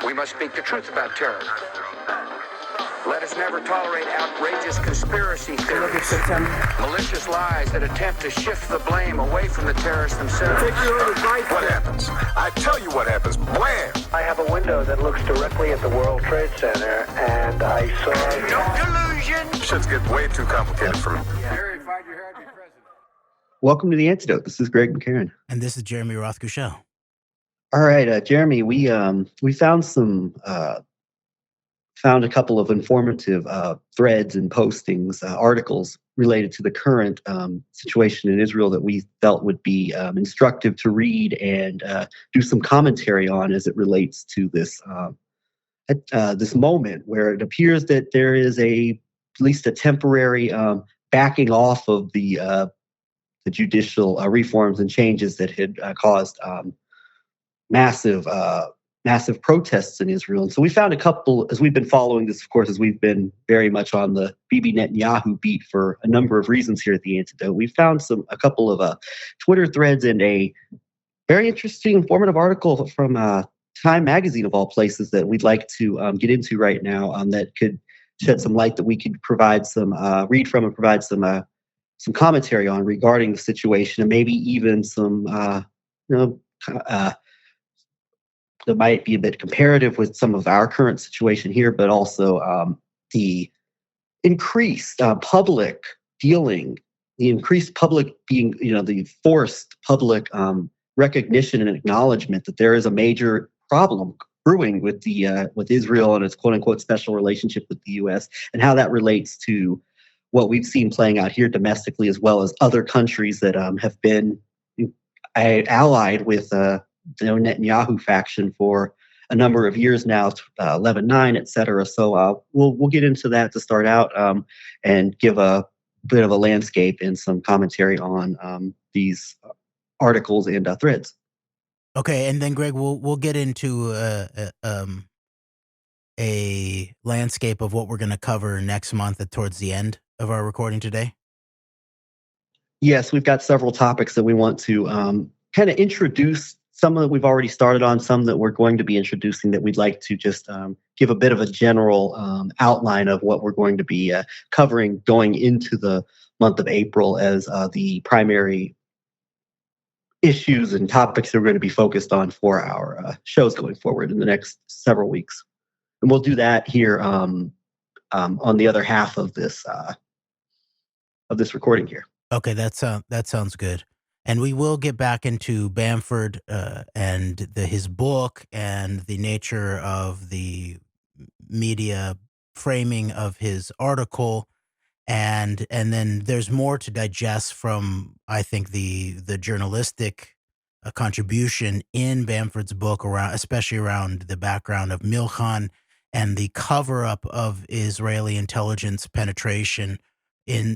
We must speak the truth about terror. Let us never tolerate outrageous conspiracy theories, malicious lies that attempt to shift the blame away from the terrorists themselves. Take your own advice. What happens? I tell you what happens. Blam! I have a window that looks directly at the World Trade Center, and I saw... No delusion! Shit's getting way too complicated for me. Jerry, find your hair to be president. Welcome to the AnteDote. This is Greg McCarran. And this is Jeremy Rothkushel. All right, Jeremy, we found found a couple of informative threads and postings, articles related to the current situation in Israel that we felt would be instructive to read and do some commentary on as it relates to this this moment where it appears that there is at least a temporary backing off of the judicial reforms and changes that had caused massive protests in Israel. And so we found a couple, as we've been following this, of course, as we've been very much on the Bibi Netanyahu beat for a number of reasons here at the AnteDote. We found a couple of Twitter threads and a very interesting, informative article from Time Magazine, of all places, that we'd like to get into right now that could shed some light that we could provide some, read from and provide some commentary on regarding the situation, and maybe even some, that might be a bit comparative with some of our current situation here, but also the increased public dealing, the increased public being, the forced public recognition and acknowledgement that there is a major problem brewing with with Israel and its quote unquote special relationship with the U.S. and how that relates to what we've seen playing out here domestically, as well as other countries that have been allied with the Netanyahu faction for a number of years now, 11/9, et cetera. So we'll get into that to start out and give a bit of a landscape and some commentary on these articles and threads. Okay, and then Greg, we'll get into a landscape of what we're going to cover next month towards the end of our recording today. Yes, we've got several topics that we want to kind of introduce. Some that we've already started on, some that we're going to be introducing that we'd like to just give a bit of a general outline of what we're going to be covering going into the month of April as the primary issues and topics that we're going to be focused on for our shows going forward in the next several weeks. And we'll do that here on the other half of this recording here. Okay, that sounds good. And we will get back into Bamford and his book and the nature of the media framing of his article, and then there's more to digest from, I think, the journalistic contribution in Bamford's book especially around the background of Milchan and the cover up of Israeli intelligence penetration,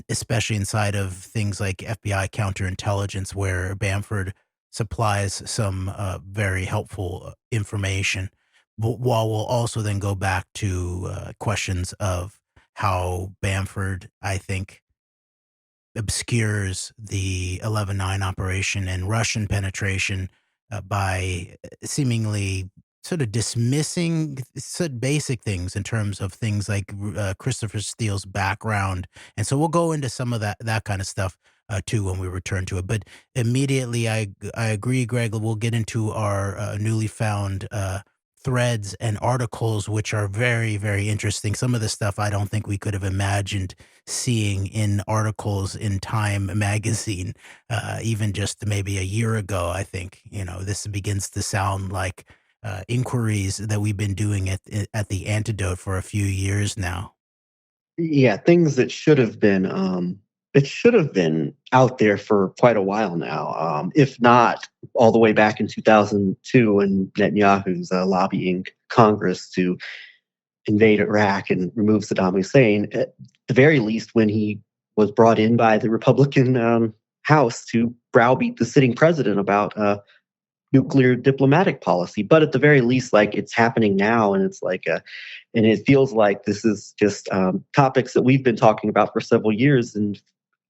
especially inside of things like FBI counterintelligence, where Bamford supplies some very helpful information. But while we'll also then go back to questions of how Bamford, I think, obscures the 11/9 operation and Russian penetration by seemingly sort of dismissing basic things in terms of things like Christopher Steele's background. And so we'll go into some of that kind of stuff too when we return to it. But immediately, I agree, Greg, we'll get into our newly found threads and articles, which are very, very interesting. Some of the stuff I don't think we could have imagined seeing in articles in Time magazine, even just maybe a year ago. I think, this begins to sound like inquiries that we've been doing at the AnteDote for a few years now. Yeah, things that should have been out there for quite a while now, if not all the way back in 2002 when Netanyahu's lobbying Congress to invade Iraq and remove Saddam Hussein. At the very least, when he was brought in by the Republican House to browbeat the sitting president about nuclear diplomatic policy. But at the very least, like, it's happening now, and it's like and it feels like this is just topics that we've been talking about for several years, and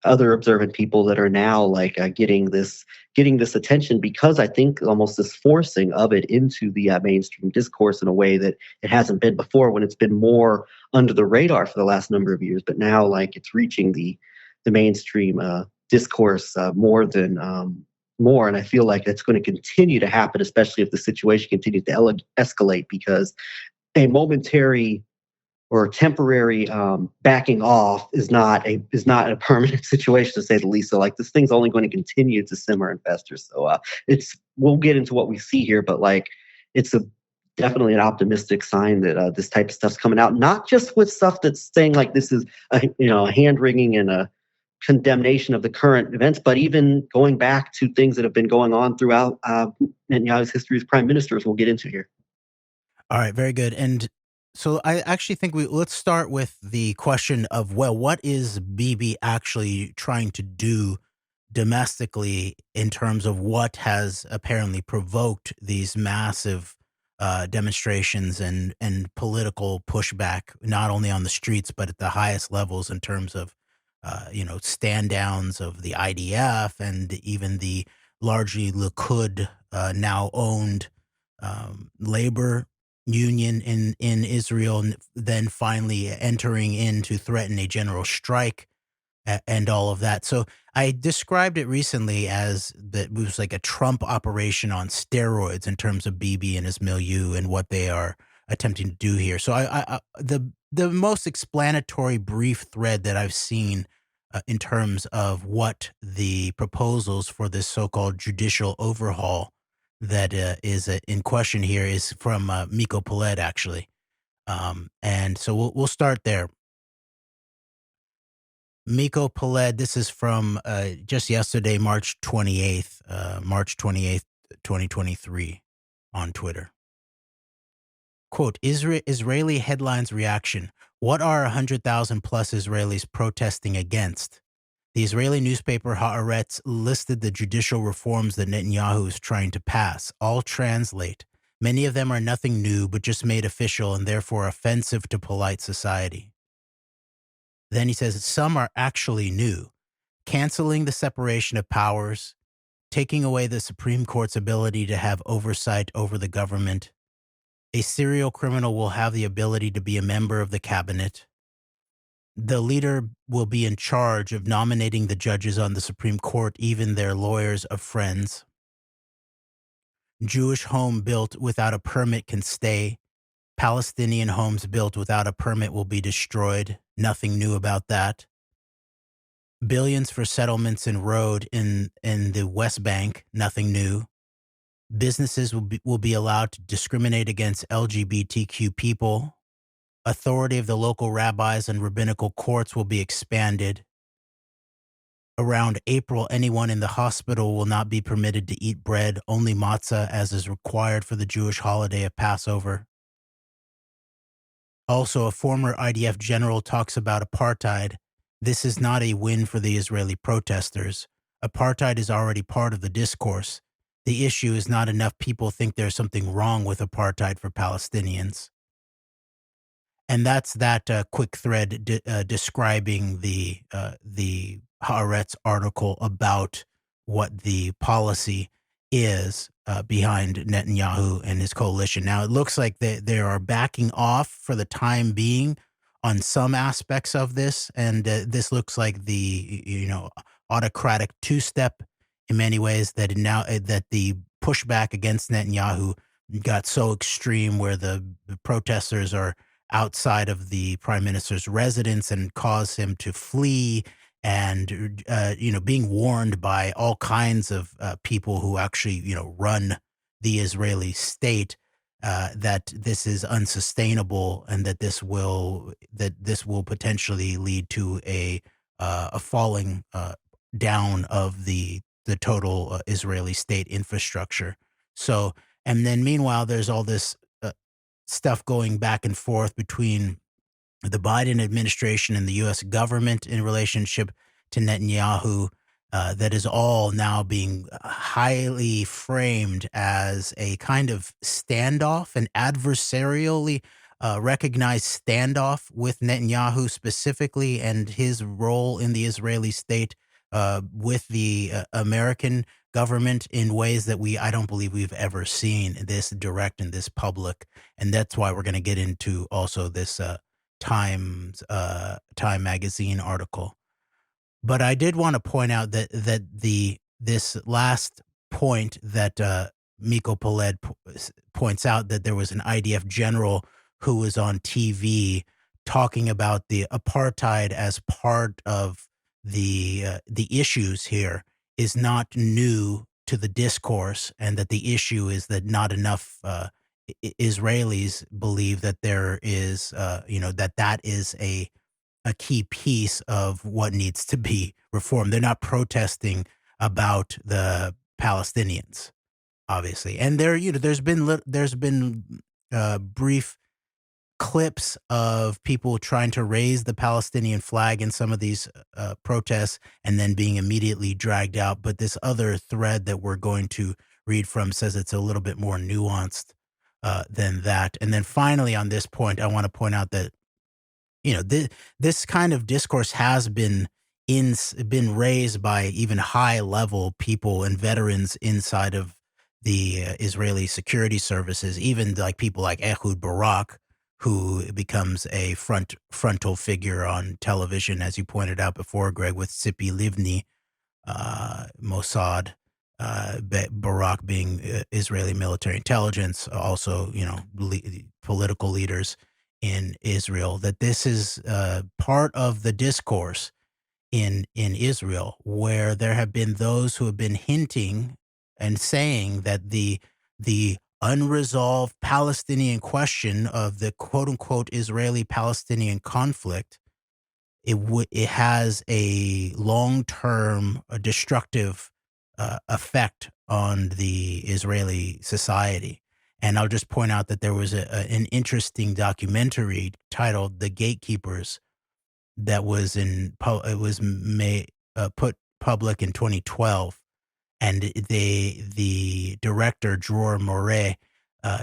other observant people that are now like getting this attention, because I think almost this forcing of it into the mainstream discourse in a way that it hasn't been before, when it's been more under the radar for the last number of years. But now, like, it's reaching the mainstream discourse more, and I feel like it's going to continue to happen, especially if the situation continues to escalate, because a momentary or temporary backing off is not a permanent situation, to say the least. So, like, this thing's only going to continue to simmer and fester. So we'll get into what we see here, but like, it's definitely an optimistic sign that this type of stuff's coming out, not just with stuff that's saying like this is a hand wringing and a condemnation of the current events, but even going back to things that have been going on throughout Netanyahu's history as prime minister, as we'll get into here. All right, very good. And so I actually think let's start with the question of, well, what is Bibi actually trying to do domestically in terms of what has apparently provoked these massive demonstrations and political pushback, not only on the streets, but at the highest levels in terms of, stand downs of the IDF and even the largely Likud now owned labor union in Israel, and then finally entering in to threaten a general strike and all of that. So I described it recently as that it was like a Trump operation on steroids in terms of Bibi and his milieu and what they are attempting to do here. So the most explanatory brief thread that I've seen in terms of what the proposals for this so-called judicial overhaul that is in question here is from Miko Peled, actually. And so we'll start there. Miko Peled, this is from just yesterday, March 28th, 2023, on Twitter. Quote, Israeli headlines reaction. What are 100,000 plus Israelis protesting against? The Israeli newspaper Haaretz listed the judicial reforms that Netanyahu is trying to pass. All translate. Many of them are nothing new, but just made official and therefore offensive to polite society. Then he says some are actually new. Canceling the separation of powers, taking away the Supreme Court's ability to have oversight over the government. A serial criminal will have the ability to be a member of the cabinet. The leader will be in charge of nominating the judges on the Supreme Court, even their lawyers of friends. Jewish home built without a permit can stay. Palestinian homes built without a permit will be destroyed. Nothing new about that. Billions for settlements and road in the West Bank. Nothing new. Businesses will be allowed to discriminate against LGBTQ people. Authority of the local rabbis and rabbinical courts will be expanded. Around April, anyone in the hospital will not be permitted to eat bread, only matzah, as is required for the Jewish holiday of Passover. Also, a former IDF general talks about apartheid. This is not a win for the Israeli protesters. Apartheid is already part of the discourse. The issue is not enough people think there's something wrong with apartheid for Palestinians. And that's that quick thread describing the Haaretz article about what the policy is behind Netanyahu and his coalition. Now, it looks like they are backing off for the time being on some aspects of this, and this looks like the autocratic two-step in many ways, that now that the pushback against Netanyahu got so extreme, where the protesters are outside of the prime minister's residence and cause him to flee, and being warned by all kinds of people who actually run the Israeli state that this is unsustainable, and that this will potentially lead to a falling down of the total Israeli state infrastructure. So, and then meanwhile, there's all this stuff going back and forth between the Biden administration and the U.S. government in relationship to Netanyahu, that is all now being highly framed as a kind of standoff, an adversarially recognized standoff with Netanyahu specifically and his role in the Israeli state with the American government in ways that I don't believe we've ever seen this direct and this public. And that's why we're going to get into also this Time magazine article. But I did want to point out that this last point that Miko Peled points out, that there was an IDF general who was on TV talking about the apartheid as part of the issues here, is not new to the discourse, and that the issue is that not enough Israelis believe that there is, that is a key piece of what needs to be reformed. They're not protesting about the Palestinians, obviously, and there's been brief clips of people trying to raise the Palestinian flag in some of these protests and then being immediately dragged out. But this other thread that we're going to read from says it's a little bit more nuanced than that. And then finally, on this point, I want to point out that this kind of discourse has been raised by even high level people and veterans inside of the Israeli security services, even like people like Ehud Barak, who becomes a frontal figure on television, as you pointed out before, Greg, with Tzipi Livni, Mossad, Barak being Israeli military intelligence, also political leaders in Israel, that this is part of the discourse in Israel, where there have been those who have been hinting and saying that the unresolved Palestinian question of the quote unquote Israeli-Palestinian conflict, it has a long-term destructive effect on the Israeli society. And I'll just point out that there was an interesting documentary titled "The Gatekeepers" that was put public in 2012, and the director Dror Moreh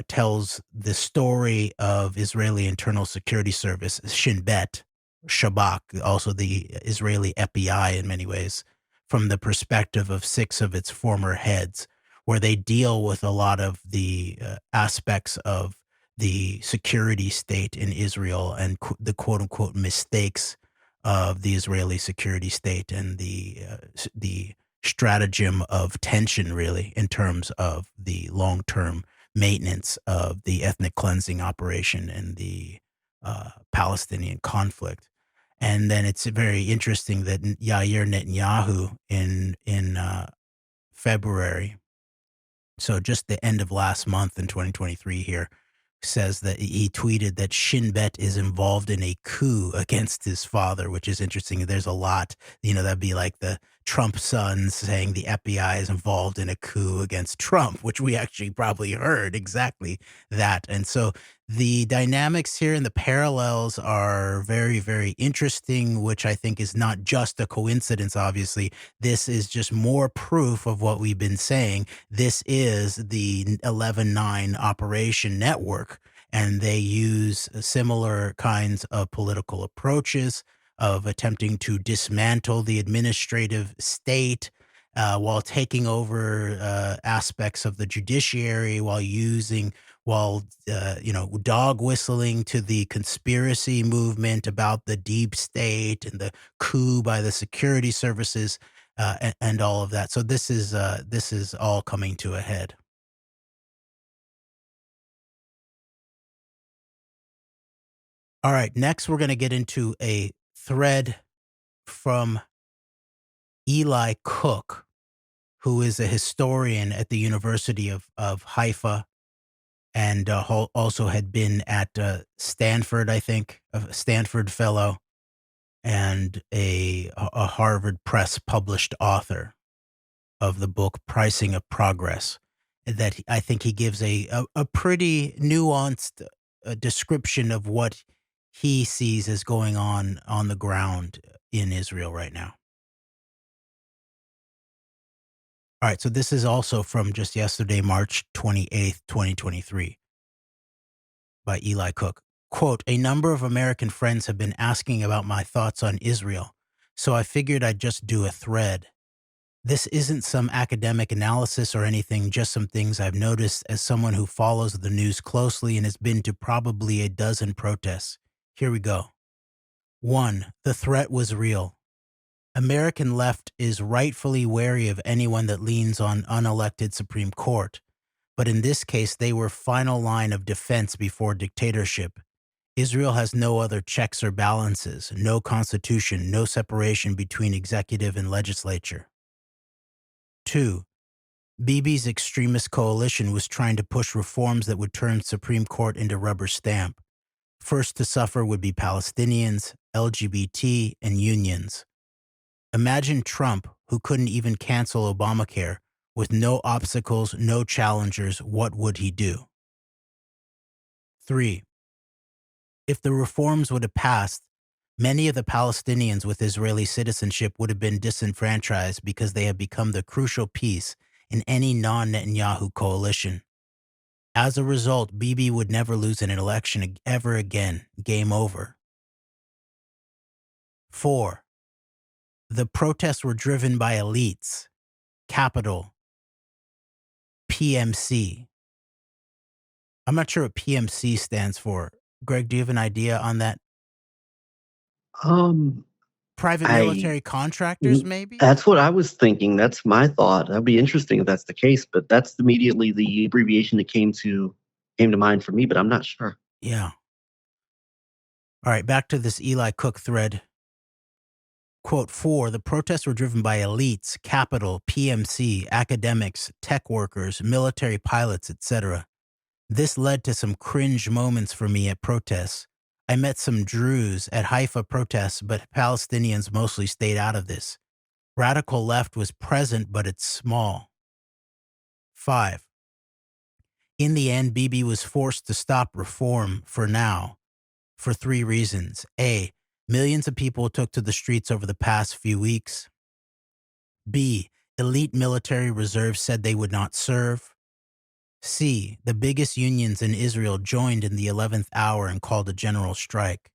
tells the story of Israeli Internal Security Service, Shin Bet, Shabak, also the Israeli FBI in many ways, from the perspective of 6 of its former heads, where they deal with a lot of the aspects of the security state in Israel and the quote-unquote mistakes of the Israeli security state and the stratagem of tension, really, in terms of the long-term maintenance of the ethnic cleansing operation and the Palestinian conflict. And then it's very interesting that Yair Netanyahu in February, so just the end of last month in 2023 here, says that he tweeted that Shin Bet is involved in a coup against his father, which is interesting. There's a lot, that'd be like the Trump sons saying the FBI is involved in a coup against Trump, which we actually probably heard exactly that. And so the dynamics here and the parallels are very, very interesting, which I think is not just a coincidence, obviously. This is just more proof of what we've been saying. This is the 11-9 operation network, and they use similar kinds of political approaches of attempting to dismantle the administrative state while taking over aspects of the judiciary, while dog whistling to the conspiracy movement about the deep state and the coup by the security services and all of that. So this is all coming to a head. All right, next we're going to get into a thread from Eli Cook, who is a historian at the University of Haifa, and also had been at Stanford, I think, a Stanford fellow, and a Harvard Press published author of the book Pricing of Progress. That I think he gives a pretty nuanced description of what he sees as going on the ground in Israel right now. All right, so this is also from just yesterday, March 28th, 2023, by Eli Cook. Quote, a number of American friends have been asking about my thoughts on Israel, so I figured I'd just do a thread. This isn't some academic analysis or anything, just some things I've noticed as someone who follows the news closely and has been to probably a dozen protests. Here we go. 1. The threat was real. American left is rightfully wary of anyone that leans on unelected Supreme Court, but in this case they were final line of defense before dictatorship. Israel has no other checks or balances, no constitution, no separation between executive and legislature. 2. Bibi's extremist coalition was trying to push reforms that would turn Supreme Court into rubber stamp. First to suffer would be Palestinians, LGBT, and unions. Imagine Trump, who couldn't even cancel Obamacare, with no obstacles, no challengers. What would he do? 3. If the reforms would have passed, many of the Palestinians with Israeli citizenship would have been disenfranchised because they have become the crucial piece in any non-Netanyahu coalition. As a result, Bibi would never lose an election ever again. Game over. 4. The protests were driven by elites. Capital. PMC. I'm not sure what PMC stands for. Greg, do you have an idea on that? Private I military contractors, maybe? That's what I was thinking. That's my thought. That'd be interesting if that's the case, but that's immediately the abbreviation that came to mind for me, but I'm not sure. Yeah. All right, back to this Eli Cook thread. Quote, 4, the protests were driven by elites, capital, PMC, academics, tech workers, military pilots, etc. This led to some cringe moments for me at protests. I met some Druze at Haifa protests, but Palestinians mostly stayed out of this. Radical left was present, but it's small. 5. In the end, Bibi was forced to stop reform for now, for 3 reasons. A, millions of people took to the streets over the past few weeks. B, elite military reserves said they would not serve. C, the biggest unions in Israel joined in the 11th hour and called a general strike.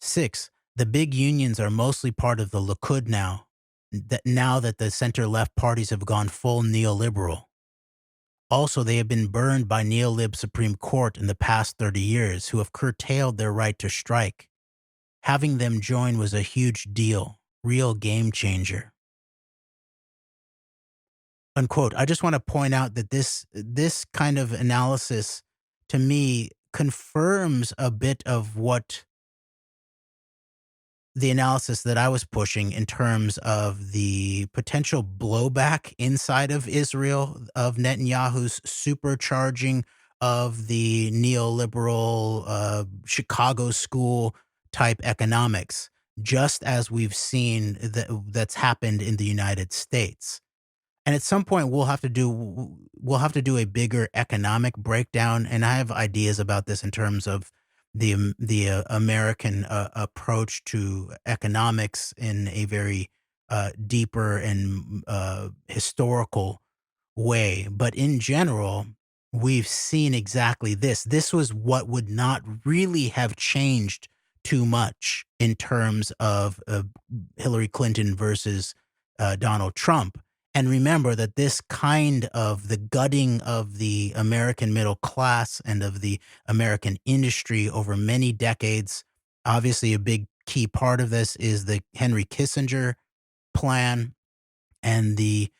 6, the big unions are mostly part of the Likud now that the center-left parties have gone full neoliberal. Also, they have been burned by neolib Supreme Court in the past 30 years who have curtailed their right to strike. Having them join was a huge deal, real game changer. Unquote. I just want to point out that this kind of analysis, to me, confirms a bit of what the analysis that I was pushing in terms of the potential blowback inside of Israel, of Netanyahu's supercharging of the neoliberal Chicago school type economics, just as we've seen that's happened in the United States. And at some point we'll have to do a bigger economic breakdown, and I have ideas about this in terms of the American approach to economics in a very deeper and historical way. But in general, we've seen exactly this. This was what would not really have changed too much in terms of Hillary Clinton versus Donald Trump. And remember that this kind of the gutting of the American middle class and of the American industry over many decades, obviously a big key part of this is the Henry Kissinger plan and the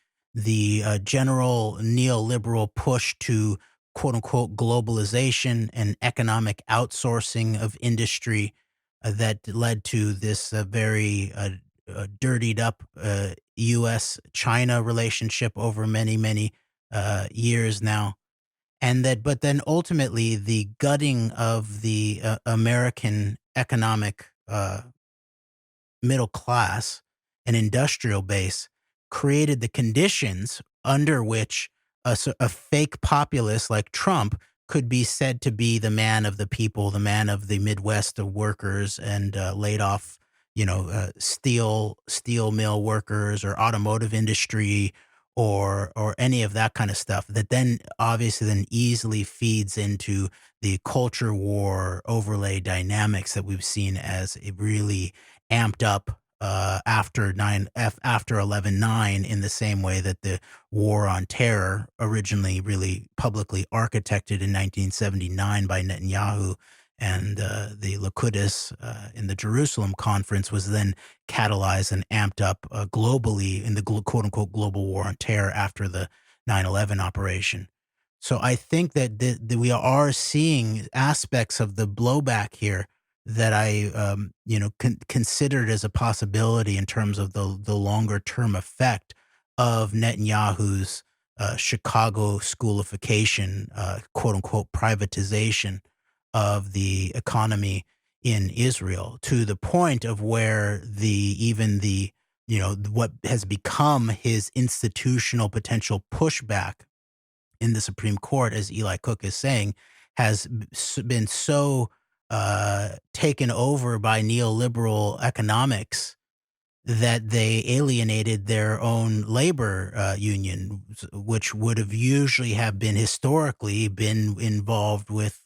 general neoliberal push to quote unquote globalization and economic outsourcing of industry that led to this very dirtied up U.S.-China relationship over many, many years now. And but then ultimately the gutting of the American economic middle class and industrial base created the conditions under which a fake populist like Trump could be said to be the man of the people, the man of the Midwest of workers and laid off steel mill workers or automotive industry or any of that kind of stuff that then obviously then easily feeds into the culture war overlay dynamics that we've seen as it really amped up after 11/9 in the same way that the war on terror originally really publicly architected in 1979 by Netanyahu and the Likud in the Jerusalem conference was then catalyzed and amped up globally in the quote unquote global war on terror after the 9/11 operation. So I think that we are seeing aspects of the blowback here that I, considered as a possibility in terms of the longer term effect of Netanyahu's Chicago schoolification, quote unquote privatization of the economy in Israel to the point of where what has become his institutional potential pushback in the Supreme Court, as Eli Cook is saying, has been so taken over by neoliberal economics that they alienated their own labor union, which would have usually have been historically been involved with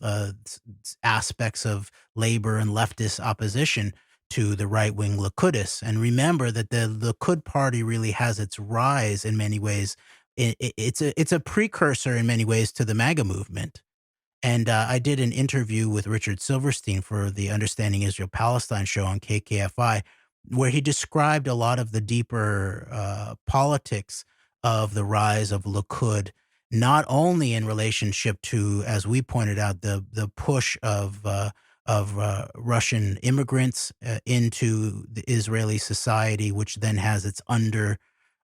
aspects of labor and leftist opposition to the right-wing Likudists. And remember that the Likud party really has its rise in many ways. It's a precursor in many ways to the MAGA movement. And I did an interview with Richard Silverstein for the Understanding Israel-Palestine show on KKFI, where he described a lot of the deeper politics of the rise of Likud, not only in relationship to, as we pointed out, the push of Russian immigrants into the Israeli society, which then has its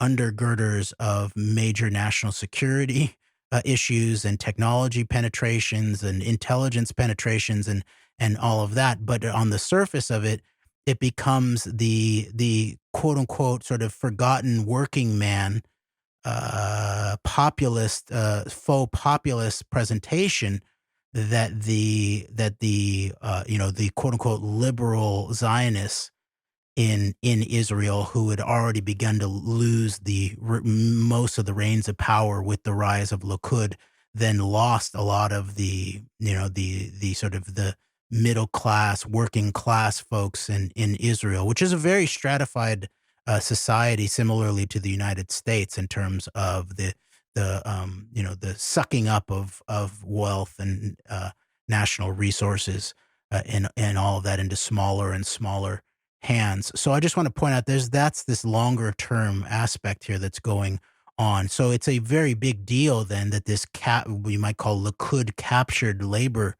undergirders of major national security issues and technology penetrations and intelligence penetrations and all of that. But on the surface of it, it becomes the quote unquote sort of forgotten working man populist faux populist presentation that the quote unquote liberal Zionists in Israel, who had already begun to lose most of the reins of power with the rise of Likud, then lost a lot of the sort of the middle class, working class folks in Israel, which is a very stratified society, similarly to the United States in terms of the sucking up of wealth and national resources and all of that into smaller and smaller hands. So I just want to point out that's this longer term aspect here that's going on. So it's a very big deal then that this we might call Likud captured labor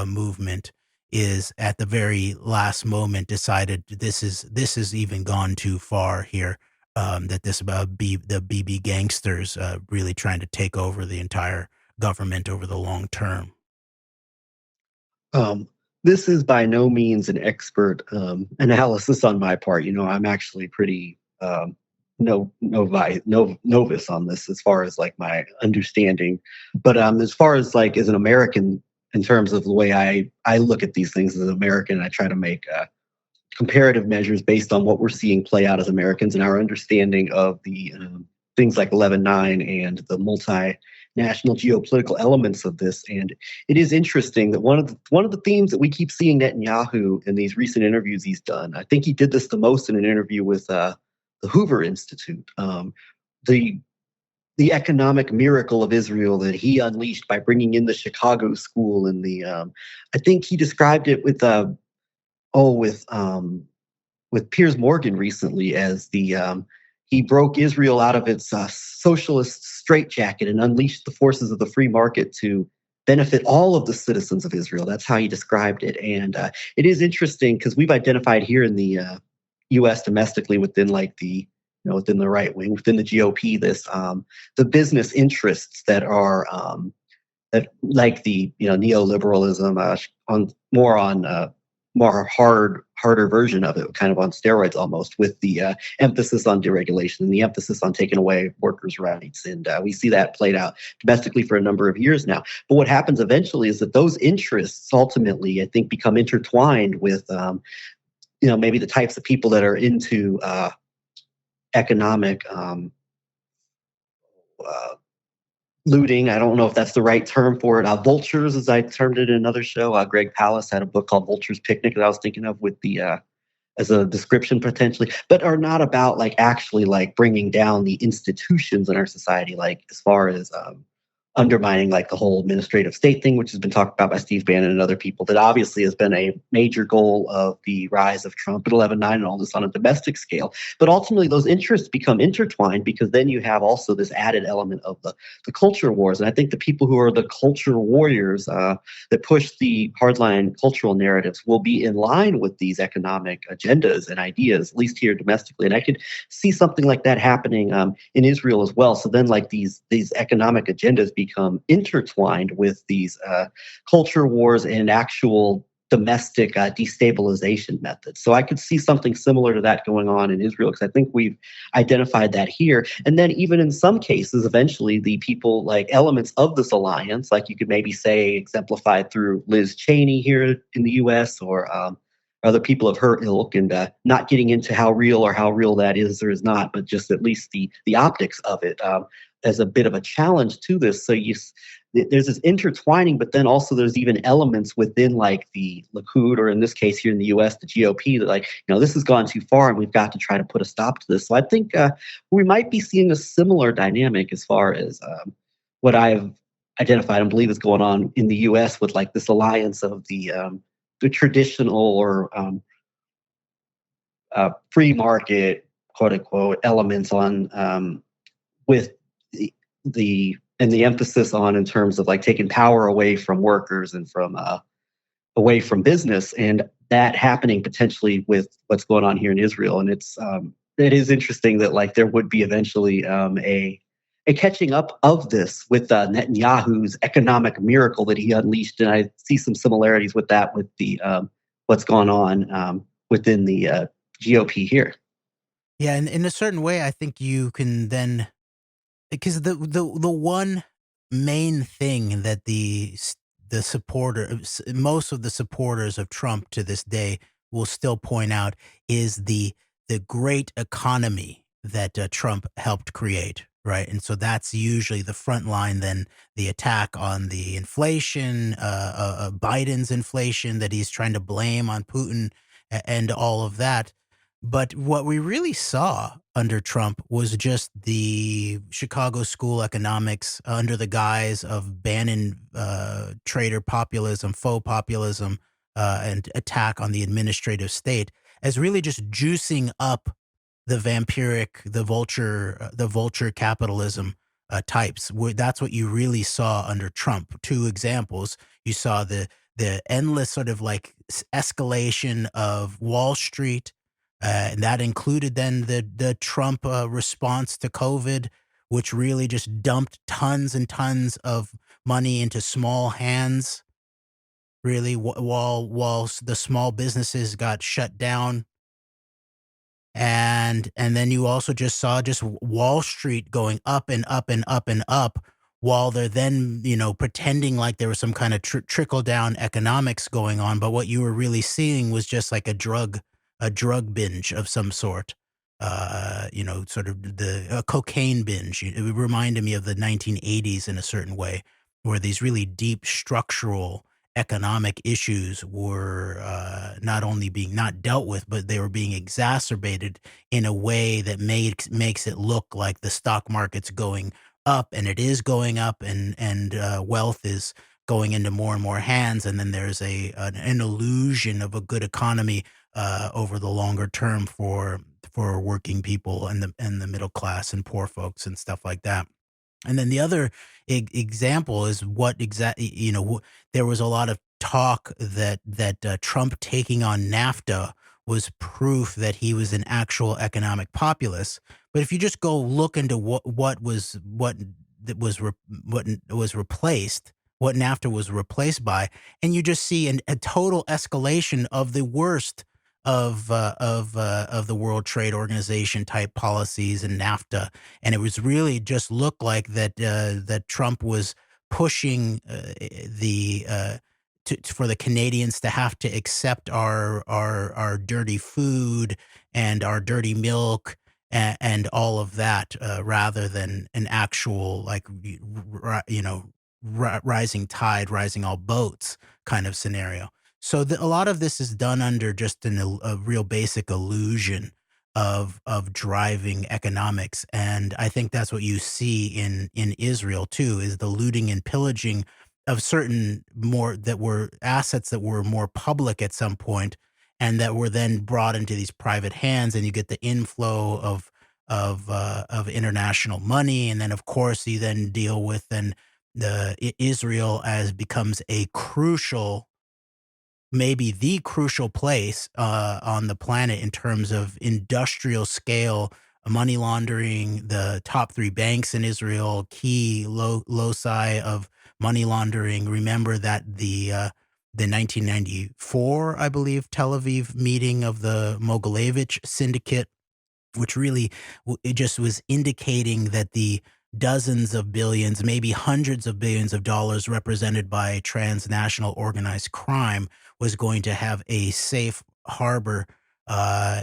movement is at the very last moment decided this is even gone too far here. That this about the BB gangsters really trying to take over the entire government over the long term. This is by no means an expert analysis on my part. I'm actually pretty novice on this as far as like my understanding. But as far as like as an American, in terms of the way I look at these things as an American, I try to make comparative measures based on what we're seeing play out as Americans and our understanding of the things like 11/9 and the multinational geopolitical elements of this. And it is interesting that one of the themes that we keep seeing Netanyahu in these recent interviews he's done, I think he did this the most in an interview with the Hoover Institute, the economic miracle of Israel that he unleashed by bringing in the Chicago school and I think he described it with Piers Morgan recently as he broke Israel out of its socialist straitjacket and unleashed the forces of the free market to benefit all of the citizens of Israel. That's how he described it. And it is interesting because we've identified here in the U.S. domestically within within the right wing, within the GOP, the business interests that are that like the neoliberalism more harder version of it, kind of on steroids almost, with the emphasis on deregulation and the emphasis on taking away workers' rights. And we see that played out domestically for a number of years now. But what happens eventually is that those interests ultimately, I think, become intertwined with, maybe the types of people that are into economic looting. I don't know if that's the right term for it. Vultures, as I termed it in another show. Greg Pallas had a book called Vulture's Picnic that I was thinking of with the as a description potentially, but are not about like actually like bringing down the institutions in our society, like as far as undermining like the whole administrative state thing, which has been talked about by Steve Bannon and other people. That obviously has been a major goal of the rise of Trump at 11/9 and all this on a domestic scale. But ultimately, those interests become intertwined because then you have also this added element of the culture wars. And I think the people who are the culture warriors that push the hardline cultural narratives will be in line with these economic agendas and ideas, at least here domestically. And I could see something like that happening in Israel as well. So then, like these economic agendas become intertwined with these culture wars and actual domestic destabilization methods. So I could see something similar to that going on in Israel because I think we've identified that here. And then even in some cases, eventually the people like elements of this alliance, like you could maybe say exemplified through Liz Cheney here in the U.S. or other people of her ilk, and not getting into how real that is or is not, but just at least the optics of it as a bit of a challenge to this. So there's this intertwining, but then also there's even elements within like the Likud, or in this case here in the U.S., the GOP, that like, this has gone too far and we've got to try to put a stop to this. So I think we might be seeing a similar dynamic as far as what I've identified and believe is going on in the U.S. with like this alliance of the traditional or free market, quote unquote, elements on with the emphasis on in terms of like taking power away from workers and from away from business, and that happening potentially with what's going on here in Israel. And it is interesting that like there would be eventually a catching up of this with Netanyahu's economic miracle that he unleashed, and I see some similarities with that with the what's gone on within the GOP here. Yeah, and in a certain way, I think you can then, because the one main thing that most of the supporters of Trump to this day will still point out is the great economy that Trump helped create, right? And so that's usually the front line. Then the attack on the inflation, Biden's inflation that he's trying to blame on Putin, and all of that. But what we really saw under Trump was just the Chicago School economics under the guise of Bannon trader populism, faux populism, and attack on the administrative state as really just juicing up the vampiric, the vulture capitalism types. That's what you really saw under Trump. Two examples: you saw the endless sort of like escalation of Wall Street. And that included then the Trump response to COVID, which really just dumped tons and tons of money into small hands, really, while the small businesses got shut down. And then you also just saw just Wall Street going up and up and up and up, while they're then, pretending like there was some kind of trickle down economics going on. But what you were really seeing was just like a drug binge of some sort, sort of a cocaine binge. It reminded me of the 1980s in a certain way, where these really deep structural economic issues were not only being not dealt with, but they were being exacerbated in a way that makes it look like the stock market's going up, and it is going up, and wealth is going into more and more hands, and then there's an illusion of a good economy over the longer term for working people and the middle class and poor folks and stuff like that. And then the other example is what exactly, there was a lot of talk that Trump taking on NAFTA was proof that he was an actual economic populist. But if you just go look into what NAFTA was replaced by, and you just see a total escalation of the worst of the World Trade Organization type policies and NAFTA, and it was really just looked like that Trump was pushing for the Canadians to have to accept our dirty food and our dirty milk and all of that, rather than an actual rising tide, rising all boats kind of scenario. So a lot of this is done under just a real basic illusion of driving economics, and I think that's what you see in Israel too, is the looting and pillaging of certain more that were assets that were more public at some point, and that were then brought into these private hands, and you get the inflow of international money, and then of course you then deal with then Israel as becomes a crucial, maybe the crucial place on the planet in terms of industrial scale money laundering. The top three banks in Israel, key loci of money laundering. Remember that the 1994, I believe, Tel Aviv meeting of the Mogilevich syndicate, which really it just was indicating that the dozens of billions, maybe hundreds of billions of dollars represented by transnational organized crime was going to have a safe harbor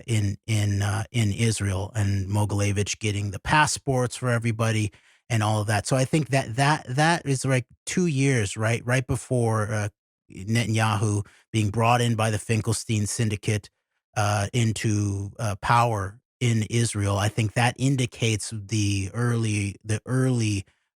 in Israel, and Mogilevich getting the passports for everybody and all of that. So I think that is like 2 years, right before Netanyahu being brought in by the Finkelstein syndicate into power in Israel. I think that indicates the early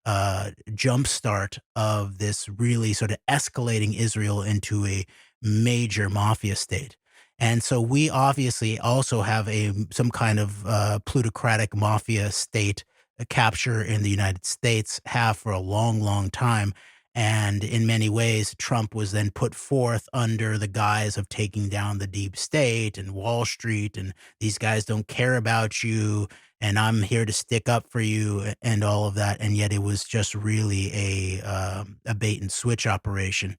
jumpstart of this really sort of escalating Israel into a major mafia state. And so we obviously also have some kind of plutocratic mafia state capture in the United States, have for a long, long time. And in many ways, Trump was then put forth under the guise of taking down the deep state and Wall Street, and these guys don't care about you, and I'm here to stick up for you, and all of that. And yet it was just really a bait and switch operation.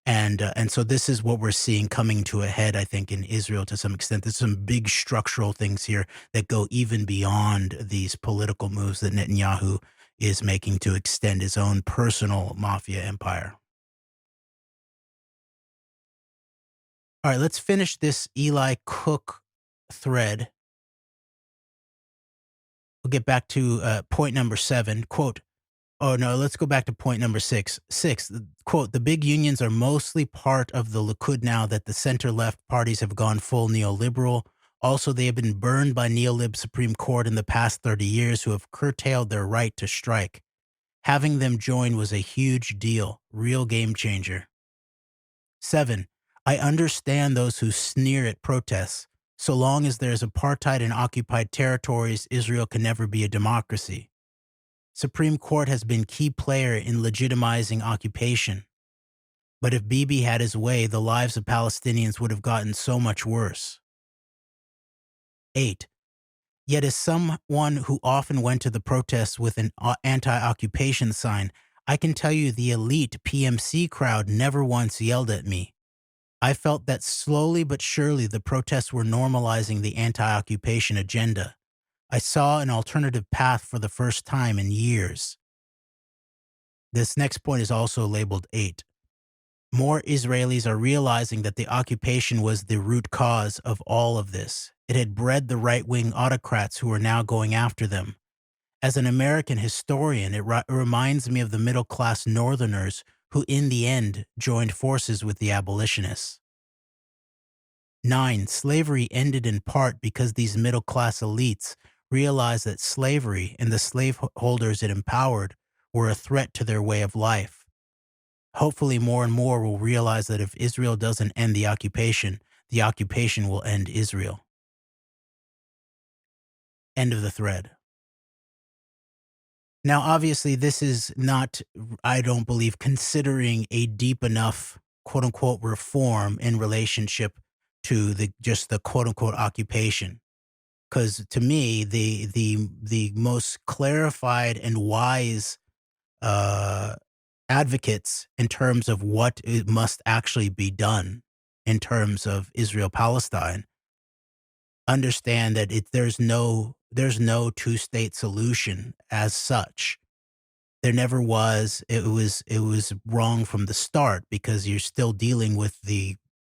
And so this is what we're seeing coming to a head, I think, in Israel to some extent. There's some big structural things here that go even beyond these political moves that Netanyahu is making to extend his own personal mafia empire. All right, let's finish this Eli Cook thread. We'll get back to point number 7. Quote, oh, no, let's go back to point number 6. Quote, the big unions are mostly part of the Likud now that the center-left parties have gone full neoliberal. Also, they have been burned by neolib Supreme Court in the past 30 years who have curtailed their right to strike. Having them join was a huge deal, real game changer. 7. I understand those who sneer at protests. So long as there's apartheid in occupied territories, Israel can never be a democracy. Supreme Court has been key player in legitimizing occupation. But if Bibi had his way, the lives of Palestinians would have gotten so much worse. 8. Yet as someone who often went to the protests with an anti-occupation sign, I can tell you the elite PMC crowd never once yelled at me. I felt that slowly but surely the protests were normalizing the anti-occupation agenda. I saw an alternative path for the first time in years. This next point is also labeled 8. More Israelis are realizing that the occupation was the root cause of all of this. It had bred the right-wing autocrats who are now going after them. As an American historian, it reminds me of the middle-class Northerners who in the end joined forces with the abolitionists. 9. Slavery ended in part because these middle-class elites realized that slavery and the slaveholders it empowered were a threat to their way of life. Hopefully more and more will realize that if Israel doesn't end the occupation will end Israel. End of the thread. Now, obviously, this is not, I don't believe, considering a deep enough, quote-unquote, reform in relationship to just the quote-unquote occupation. Because to me, the most clarified and wise advocates in terms of what it must actually be done in terms of Israel-Palestine understand that there's no two-state solution as such. There never was. It was wrong from the start because you're still dealing with the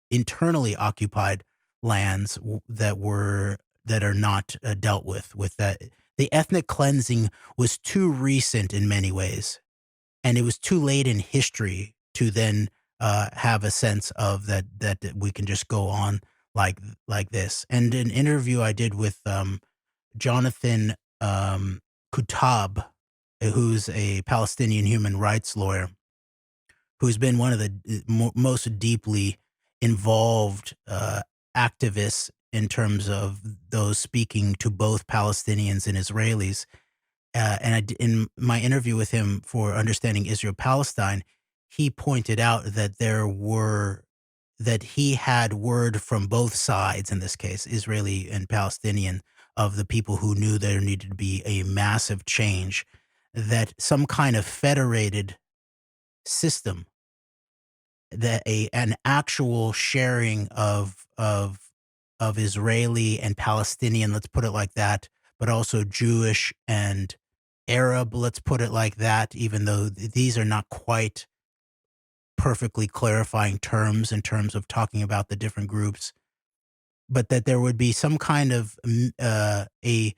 internally occupied lands that were that are not dealt with that. The ethnic cleansing was too recent in many ways, and it was too late in history to then have a sense of that we can just go on like this. And an interview I did with Jonathan Kutab, who's a Palestinian human rights lawyer, who's been one of the most deeply involved activists in terms of those speaking to both Palestinians and Israelis. In my interview with him for Understanding Israel Palestine, he pointed out that that he had word from both sides, in this case, Israeli and Palestinian, of the people who knew there needed to be a massive change, that some kind of federated system, that an actual sharing of Israeli and Palestinian, let's put it like that, but also Jewish and Arab, let's put it like that, even though these are not quite perfectly clarifying terms in terms of talking about the different groups, but that there would be some kind of a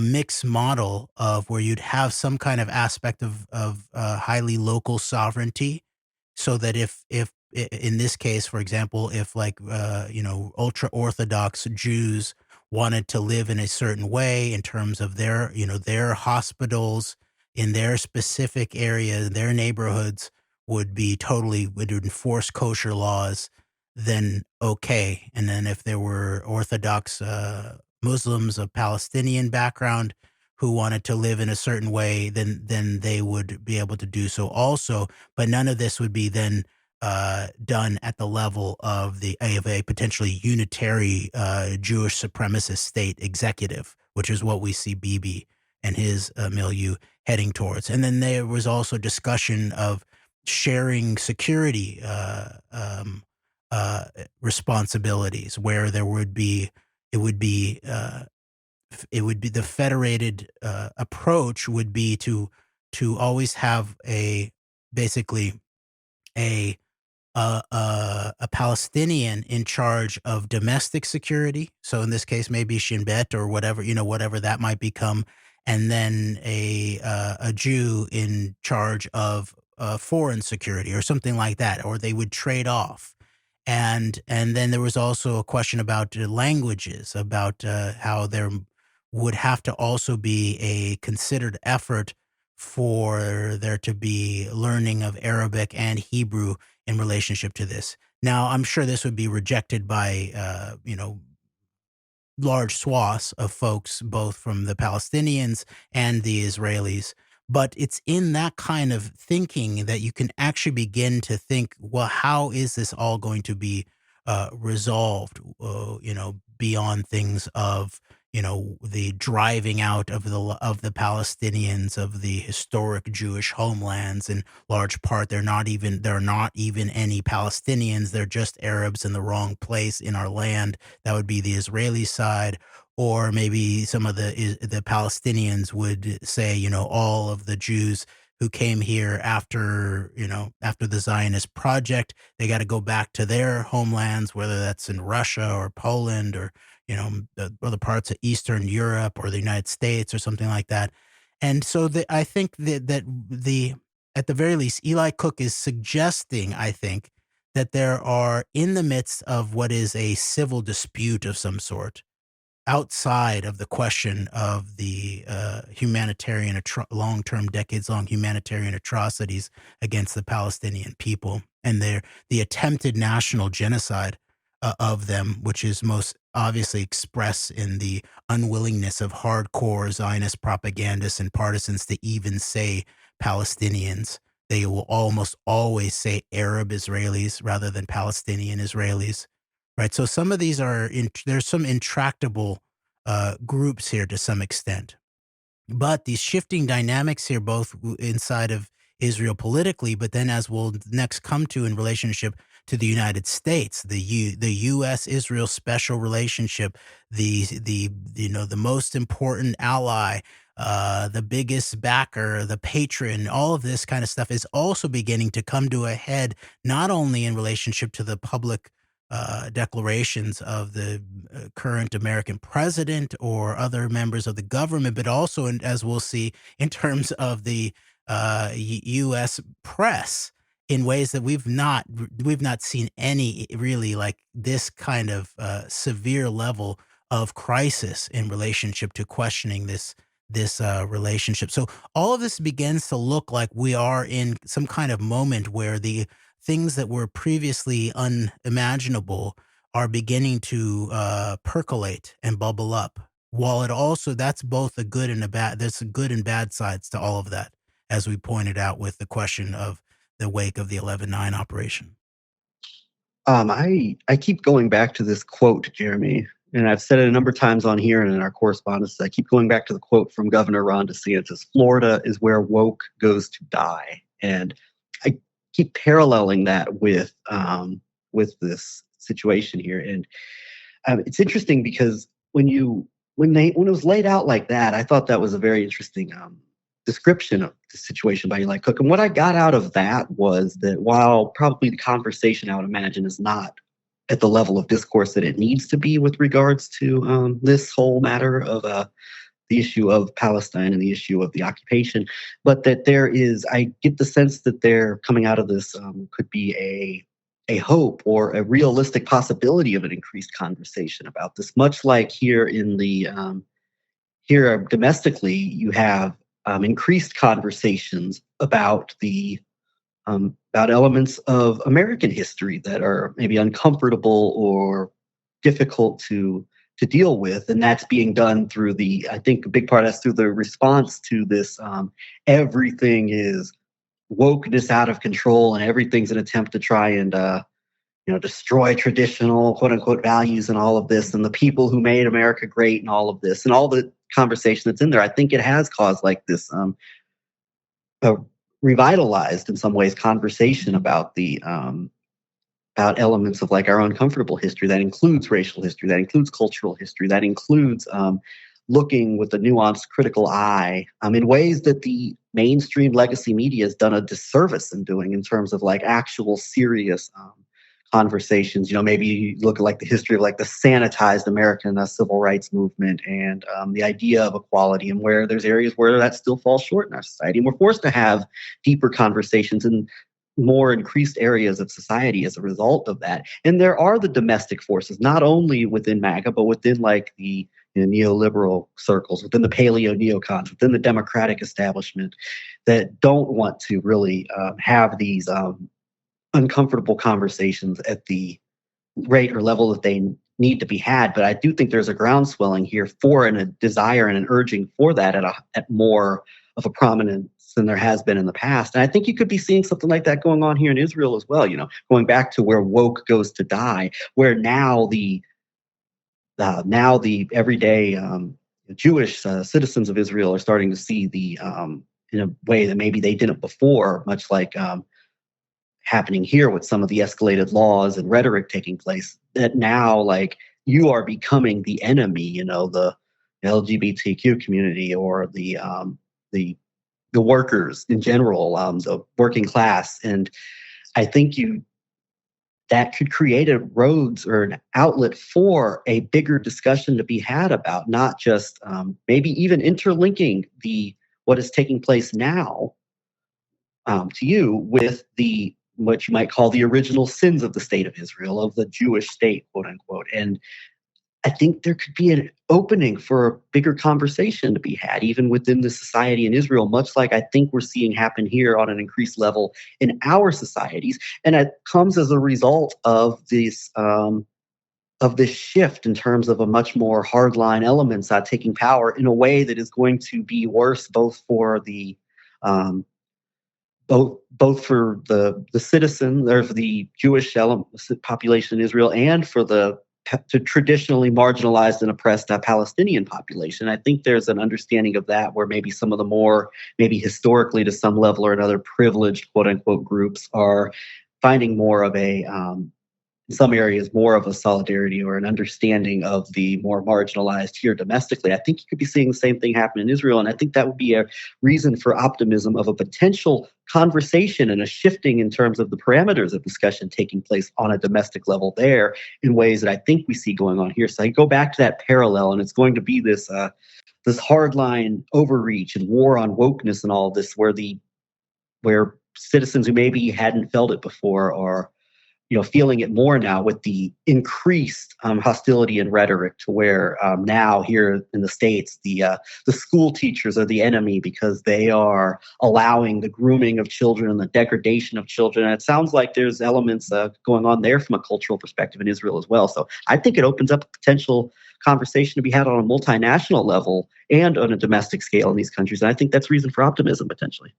mixed model of where you'd have some kind of aspect of highly local sovereignty, so that if in this case, for example, if like ultra orthodox Jews wanted to live in a certain way in terms of their hospitals in their specific area, their neighborhoods would enforce kosher laws, then okay. And then if there were Orthodox Muslims of Palestinian background who wanted to live in a certain way, then they would be able to do so also. But none of this would be then done at the level of a potentially unitary Jewish supremacist state executive, which is what we see Bibi and his milieu heading towards. And then there was also discussion of sharing security responsibilities, where it would be the federated approach would be to always have basically a a Palestinian in charge of domestic security. So in this case, maybe Shin Bet or whatever, whatever that might become, and then a Jew in charge of foreign security or something like that, or they would trade off. And then there was also a question about languages, about how there would have to also be a considered effort for there to be learning of Arabic and Hebrew in relationship to this. Now, I'm sure this would be rejected by, large swaths of folks, both from the Palestinians and the Israelis. But it's in that kind of thinking that you can actually begin to think, well, how is this all going to be resolved, beyond things of, the driving out of the Palestinians of the historic Jewish homelands. In large part, there are not even any Palestinians. They're just Arabs in the wrong place in our land. That would be the Israeli side. Or maybe some of the Palestinians would say, all of the Jews who came here after the Zionist project, they got to go back to their homelands, whether that's in Russia or Poland or, the other parts of Eastern Europe or the United States or something like that. And so I think that at the very least, Eli Cook is suggesting, I think, that there are, in the midst of what is a civil dispute of some sort, outside of the question of the humanitarian, long-term, decades-long humanitarian atrocities against the Palestinian people and the attempted national genocide of them, which is most obviously expressed in the unwillingness of hardcore Zionist propagandists and partisans to even say Palestinians. They will almost always say Arab Israelis rather than Palestinian Israelis. Right. So some of these there's some intractable groups here to some extent. But these shifting dynamics here, both inside of Israel politically, but then as we'll next come to in relationship to the United States, the U.S.-Israel special relationship, the most important ally, the biggest backer, the patron, all of this kind of stuff is also beginning to come to a head, not only in relationship to the public declarations of the current American president or other members of the government, but also, as we'll see, in terms of the U.S. press, in ways that we've not seen any really like this kind of severe level of crisis in relationship to questioning this relationship. So all of this begins to look like we are in some kind of moment where the things that were previously unimaginable are beginning to percolate and bubble up. While it also, that's both a good and a bad, there's some good and bad sides to all of that, as we pointed out with the question of the wake of the 11/9 operation. I keep going back to this quote, Jeremy, and I've said it a number of times on here and in our correspondence. I keep going back to the quote from Governor Ron DeSantis: "Florida is where woke goes to die," and I keep paralleling that with this situation here. And it's interesting because when it was laid out like that, I thought that was a very interesting description of the situation by Eli Cook. And what I got out of that was that while probably the conversation, I would imagine, is not at the level of discourse that it needs to be with regards to this whole matter of the issue of Palestine and the issue of the occupation, but that I get the sense that they're coming out of this could be a hope or a realistic possibility of an increased conversation about this. Much like here here domestically, you have increased conversations about about elements of American history that are maybe uncomfortable or difficult to deal with, and that's being done through I think a big part of that's through the response to this everything is wokeness out of control, and everything's an attempt to try and destroy traditional quote unquote values and all of this, and the people who made America great and all of this, and all the conversation that's in there. I think it has caused like this revitalized in some ways conversation about about elements of like our uncomfortable history that includes racial history, that includes cultural history, that includes looking with a nuanced critical eye in ways that the mainstream legacy media has done a disservice in doing, in terms of like actual serious conversations. Maybe you look at like the history of like the sanitized American civil rights movement and the idea of equality, and where there's areas where that still falls short in our society. And we're forced to have deeper conversations in more increased areas of society as a result of that. And there are the domestic forces, not only within MAGA, but within like the neoliberal circles, within the paleo neocons, within the Democratic establishment, that don't want to really have these uncomfortable conversations at the rate or level that they need to be had. But I do think there's a groundswelling here for and a desire and an urging for that at more of a prominence than there has been in the past. And I think you could be seeing something like that going on here in Israel as well, going back to where woke goes to die, where now the everyday Jewish citizens of Israel are starting to see in a way that maybe they didn't before, much like happening here with some of the escalated laws and rhetoric taking place, that now like you are becoming the enemy, the LGBTQ community or the workers in general, the working class. And I think that could create a roads or an outlet for a bigger discussion to be had about not just maybe even interlinking what is taking place now to you with what you might call the original sins of the state of Israel, of the Jewish state, quote unquote. And I think there could be an opening for a bigger conversation to be had, even within the society in Israel, much like I think we're seeing happen here on an increased level in our societies. And it comes as a result of this shift in terms of a much more hardline elements taking power in a way that is going to be worse both for the both for the citizen or for the Jewish population in Israel, and for the traditionally marginalized and oppressed Palestinian population. I think there's an understanding of that where maybe some of the more, maybe historically to some level or another, privileged quote unquote groups are finding more of a in some areas more of a solidarity or an understanding of the more marginalized here domestically. I think you could be seeing the same thing happen in Israel. And I think that would be a reason for optimism of a potential conversation and a shifting in terms of the parameters of discussion taking place on a domestic level there in ways that I think we see going on here. So I go back to that parallel, and it's going to be this hardline overreach and war on wokeness and all of this, where citizens who maybe hadn't felt it before are feeling it more now with the increased hostility and rhetoric, to where now here in the States, the school teachers are the enemy because they are allowing the grooming of children and the degradation of children. And it sounds like there's elements going on there from a cultural perspective in Israel as well. So I think it opens up a potential conversation to be had on a multinational level and on a domestic scale in these countries. And I think that's reason for optimism potentially.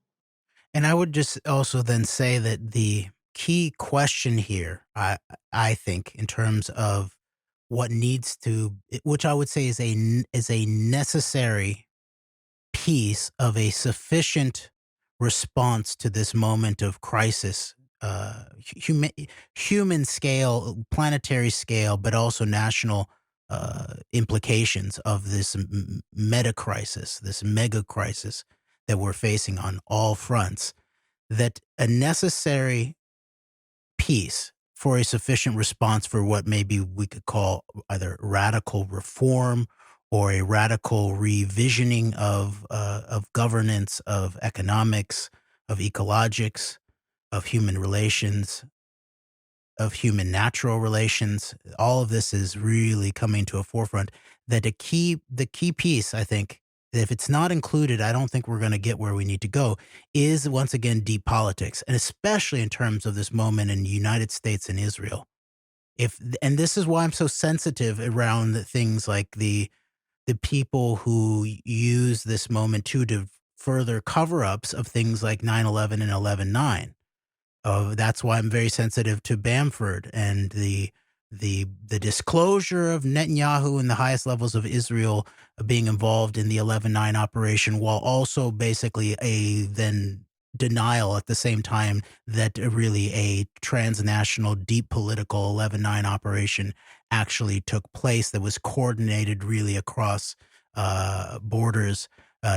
And I would just also then say that the key question here, I think, in terms of what needs to, which I would say is a necessary piece of a sufficient response to this moment of crisis, human scale, planetary scale, but also national implications of this meta crisis, this mega crisis that we're facing on all fronts, that a necessary piece for a sufficient response for what maybe we could call either radical reform or a radical revisioning of governance, of economics, of ecologics, of human relations, of human natural relations. All of this is really coming to a forefront. That the key piece, I think, that if it's not included, I don't think we're going to get where we need to go, is once again deep politics, and especially in terms of this moment in the United States and Israel. And this is why I'm so sensitive around things like the people who use this moment to further cover-ups of things like 9/11 and 11/9. That's why I'm very sensitive to Bamford and the disclosure of Netanyahu and the highest levels of Israel being involved in the 11/9 operation, while also basically a then denial at the same time that really a transnational, deep political 11/9 operation actually took place that was coordinated really across borders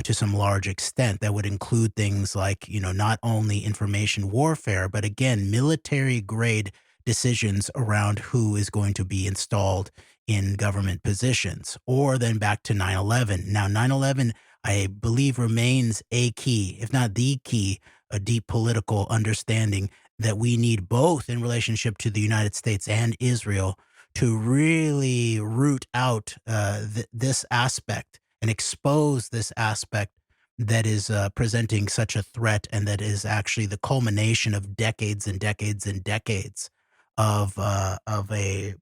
to some large extent. That would include things like, not only information warfare, but again, military grade decisions around who is going to be installed in government positions. Or then back to 9/11. Now, 9/11, I believe, remains a key, if not the key, a deep political understanding that we need both in relationship to the United States and Israel to really root out this aspect and expose this aspect that is presenting such a threat, and that is actually the culmination of decades and decades and decades of a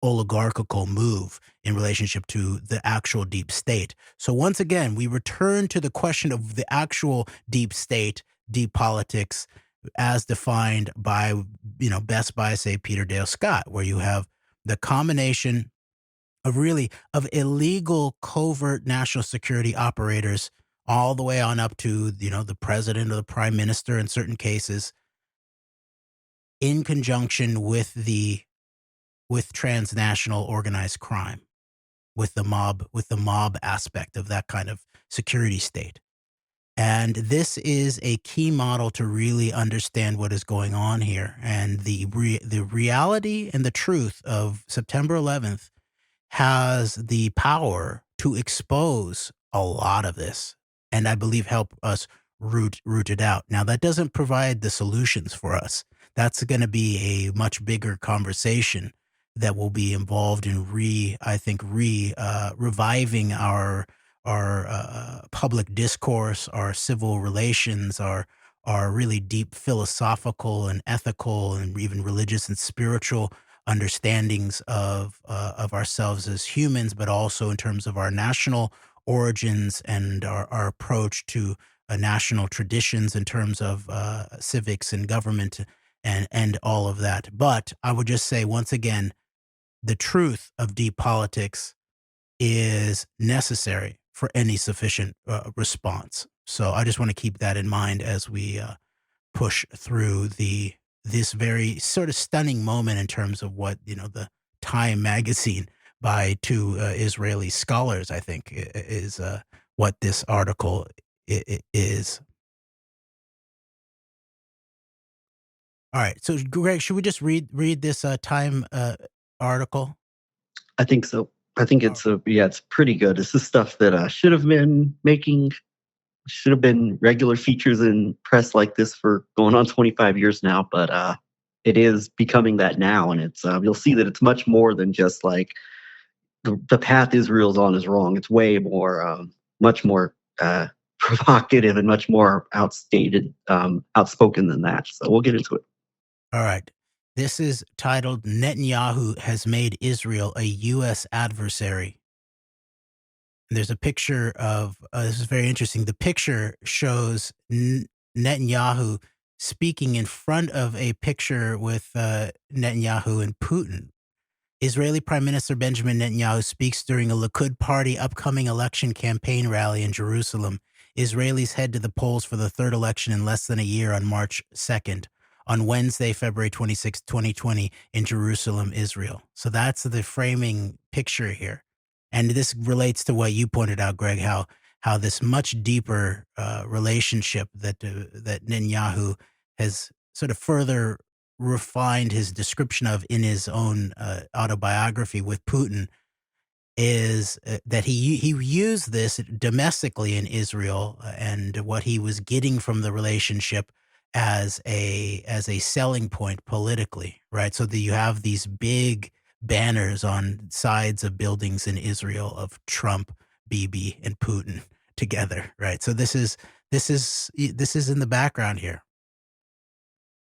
oligarchical move in relationship to the actual deep state. So once again, we return to the question of the actual deep state, deep politics, as defined by, best by, say, Peter Dale Scott, where you have the combination of illegal covert national security operators all the way on up to, the president or the prime minister in certain cases, in conjunction with transnational organized crime, with the mob aspect of that kind of security state. And this is a key model to really understand what is going on here. And the reality and the truth of September 11th has the power to expose a lot of this, and I believe help us root it out. Now, that doesn't provide the solutions for us. That's going to be a much bigger conversation that will be involved in reviving our public discourse, our civil relations, our really deep philosophical and ethical and even religious and spiritual understandings of ourselves as humans, but also in terms of our national origins and our approach to national traditions in terms of civics and government and all of that. But I would just say, once again, the truth of deep politics is necessary for any sufficient response. So I just want to keep that in mind as we push through the this very sort of stunning moment in terms of what, the Time magazine by two Israeli scholars, I think, is what this article is. All right. So, Greg, should we just read this Time article? I think so. I think it's it's pretty good. This is stuff that should have been regular features in press like this for going on 25 years now, but it is becoming that now, and it's you'll see that it's much more than just like the path Israel's on is wrong. It's way more, much more provocative and much more outspoken than that. So we'll get into it. All right. This is titled Netanyahu Has Made Israel a U.S. Adversary. And there's a picture of, this is very interesting. The picture shows Netanyahu speaking in front of a picture with Netanyahu and Putin. Israeli Prime Minister Benjamin Netanyahu speaks during a Likud party upcoming election campaign rally in Jerusalem. Israelis head to the polls for the third election in less than a year on March 2nd. On Wednesday, February 26, 2020, in Jerusalem, Israel. So that's the framing picture here. And this relates to what you pointed out, Greg, how this much deeper relationship that Netanyahu has sort of further refined his description of in his own autobiography with Putin is that he used this domestically in Israel and what he was getting from the relationship as a selling point politically, right? So that you have these big banners on sides of buildings in Israel of Trump, Bibi, and Putin together, right? So this is in the background here.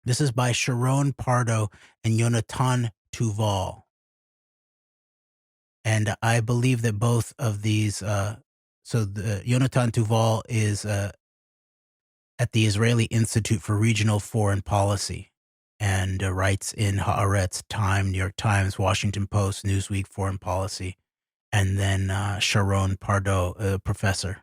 This is by Sharon Pardo and Yonatan Tuval. And I believe that both of these, so the Yonatan Tuval is at the Israeli Institute for Regional Foreign Policy and writes in Haaretz, Time, New York Times, Washington Post, Newsweek, Foreign Policy, and then Sharon Pardo, professor.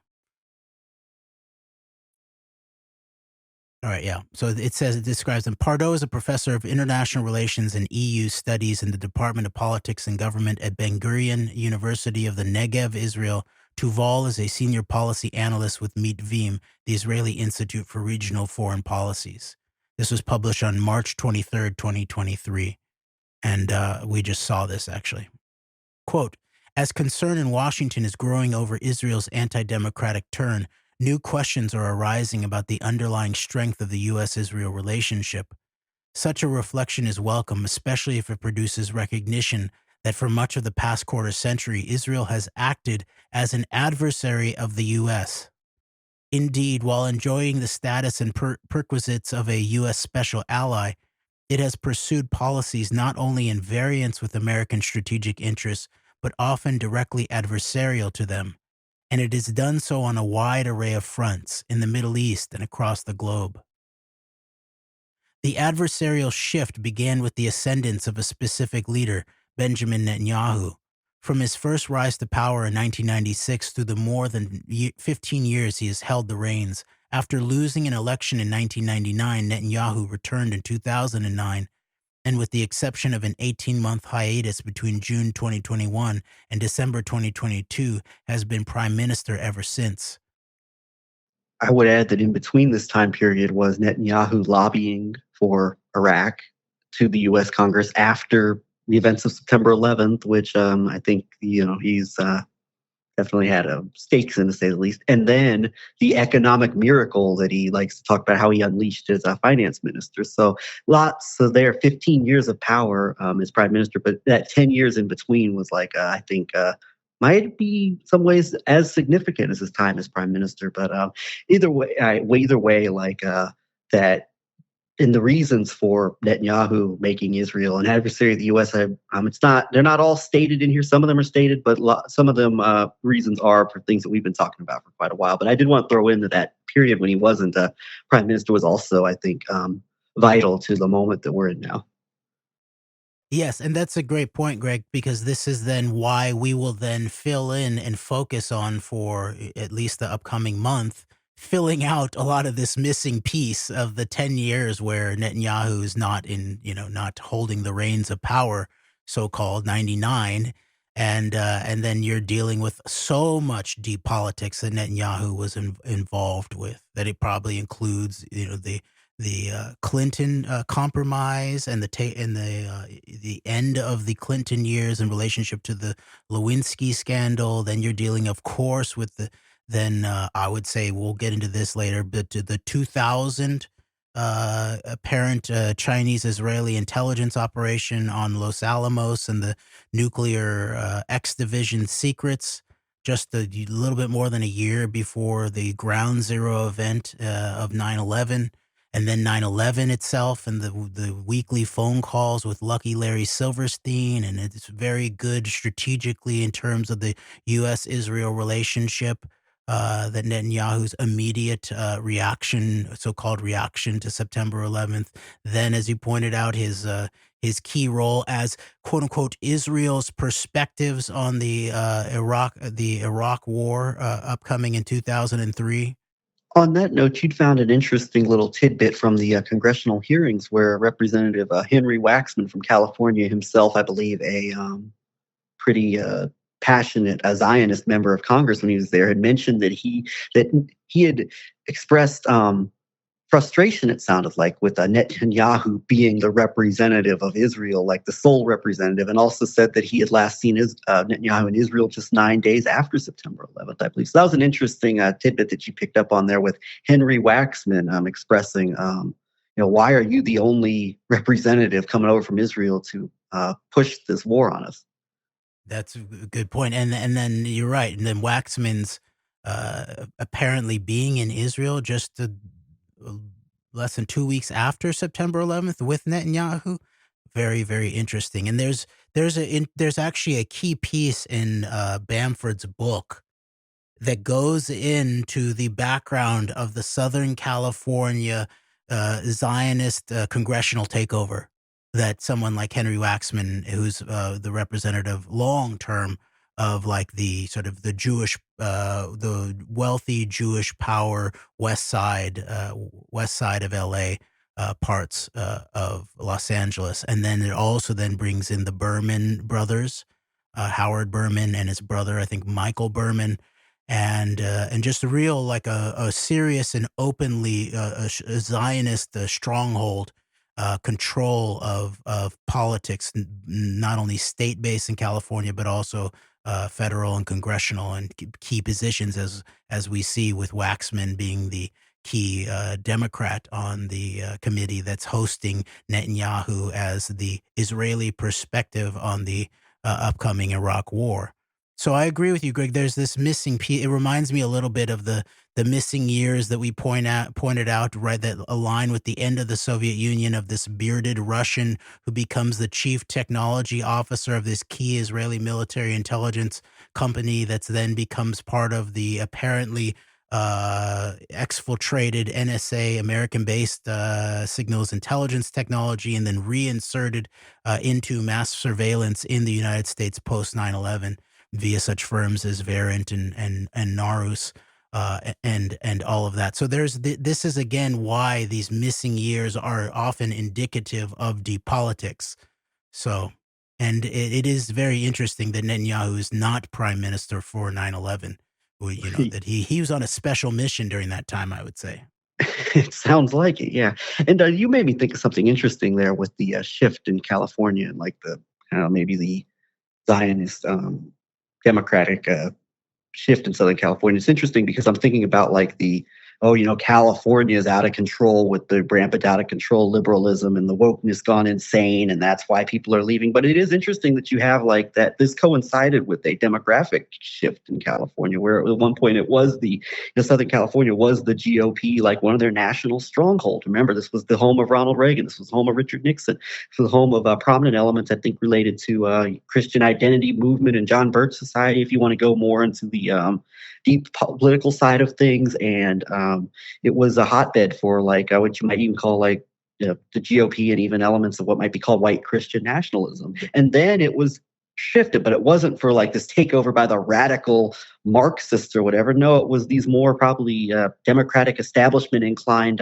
All right, yeah. So it says, it describes him. Pardo is a professor of international relations and EU studies in the Department of Politics and Government at Ben Gurion University of the Negev, Israel. Tuval is a senior policy analyst with Mitvim, the Israeli Institute for Regional Foreign Policies. This was published on March 23rd, 2023. And we just saw this, actually. Quote, as concern in Washington is growing over Israel's anti-democratic turn, new questions are arising about the underlying strength of the U.S.-Israel relationship. Such a reflection is welcome, especially if it produces recognition that for much of the past quarter century, Israel has acted as an adversary of the U.S. Indeed, while enjoying the status and perquisites of a U.S. special ally, it has pursued policies not only in variance with American strategic interests, but often directly adversarial to them. And it has done so on a wide array of fronts in the Middle East and across the globe. The adversarial shift began with the ascendance of a specific leader, Benjamin Netanyahu. From his first rise to power in 1996 through the more than 15 years he has held the reins. After losing an election in 1999, Netanyahu returned in 2009, and with the exception of an 18-month hiatus between June 2021 and December 2022, has been prime minister ever since. I would add that in between this time period was Netanyahu lobbying for Iraq to the U.S. Congress after the events of September 11th, which I think he's definitely had stakes in, to say the least. And then the economic miracle that he likes to talk about, how he unleashed as a finance minister. So there 15 years of power as prime minister, but that 10 years in between was like, I think, might be in some ways as significant as his time as prime minister. But either way, like that. And the reasons for Netanyahu making Israel an adversary of the U.S., they're not all stated in here. Some of them are stated, but some of them reasons are for things that we've been talking about for quite a while. But I did want to throw in that period when he wasn't prime minister was also, I think, vital to the moment that we're in now. Yes, and that's a great point, Greg, because this is then why we will then fill in and focus on for at least the upcoming month filling out a lot of this missing piece of the 10 years where Netanyahu is not holding the reins of power, so-called 99. And then you're dealing with so much deep politics that Netanyahu was involved with, that it probably includes, the Clinton compromise and the end of the Clinton years in relationship to the Lewinsky scandal. Then you're dealing, of course, with I would say, we'll get into this later, but to the 2000 apparent Chinese-Israeli intelligence operation on Los Alamos and the nuclear X division secrets, just a little bit more than a year before the ground zero event of 9/11, and then 9/11 itself, and the weekly phone calls with Lucky Larry Silverstein, and it's very good strategically in terms of the U.S.-Israel relationship. That Netanyahu's immediate reaction, so-called reaction to September 11th. Then, as you pointed out, his key role as "quote unquote" Israel's perspectives on the Iraq War upcoming in 2003. On that note, you'd found an interesting little tidbit from the congressional hearings where Representative Henry Waxman from California, himself, I believe, a pretty passionate Zionist member of Congress when he was there, had mentioned that he had expressed frustration, it sounded like, with Netanyahu being the representative of Israel, like the sole representative, and also said that he had last seen Netanyahu in Israel just 9 days after September 11th, I believe. So that was an interesting tidbit that you picked up on there with Henry Waxman expressing, why are you the only representative coming over from Israel to push this war on us? That's a good point. And then you're right. And then Waxman's apparently being in Israel just less than 2 weeks after September 11th with Netanyahu. Very, very interesting. And there's actually a key piece in Bamford's book that goes into the background of the Southern California Zionist congressional takeover that someone like Henry Waxman, who's the representative long term of like the sort of the Jewish, the wealthy Jewish power west side of LA, parts of Los Angeles, and then it also then brings in the Berman brothers, Howard Berman and his brother, I think Michael Berman, and just a real like a serious and openly a Zionist stronghold. Control of politics, not only state-based in California, but also federal and congressional, and key positions, as we see with Waxman being the key Democrat on the committee that's hosting Netanyahu as the Israeli perspective on the upcoming Iraq War. So I agree with you, Greg. There's this missing piece. It reminds me a little bit of the missing years that we pointed out, right, that align with the end of the Soviet Union, of this bearded Russian who becomes the chief technology officer of this key Israeli military intelligence company that's then becomes part of the apparently exfiltrated NSA, American-based signals intelligence technology, and then reinserted into mass surveillance in the United States post 9/11 via such firms as Verint and Narus. And all of that. So this is again why these missing years are often indicative of deep politics. So, and it is very interesting that Netanyahu is not prime minister for 9/11. That he was on a special mission during that time, I would say. It sounds like it, yeah. And you made me think of something interesting there with the shift in California and like the maybe the Zionist Democratic shift in Southern California. It's interesting because I'm thinking about like California is out of control with the rampant out of control liberalism and the wokeness gone insane, and that's why people are leaving. But it is interesting that you have like that. This coincided with a demographic shift in California, where at one point it was Southern California was the GOP, like one of their national strongholds. Remember, this was the home of Ronald Reagan. This was the home of Richard Nixon. This was the home of prominent elements, I think, related to Christian identity movement and John Birch Society, if you want to go more into the deep political side of things. And it was a hotbed for like what you might even call like the GOP and even elements of what might be called white Christian nationalism. And then it was shifted, but it wasn't for like this takeover by the radical Marxists or whatever. No, it was these more probably democratic establishment inclined,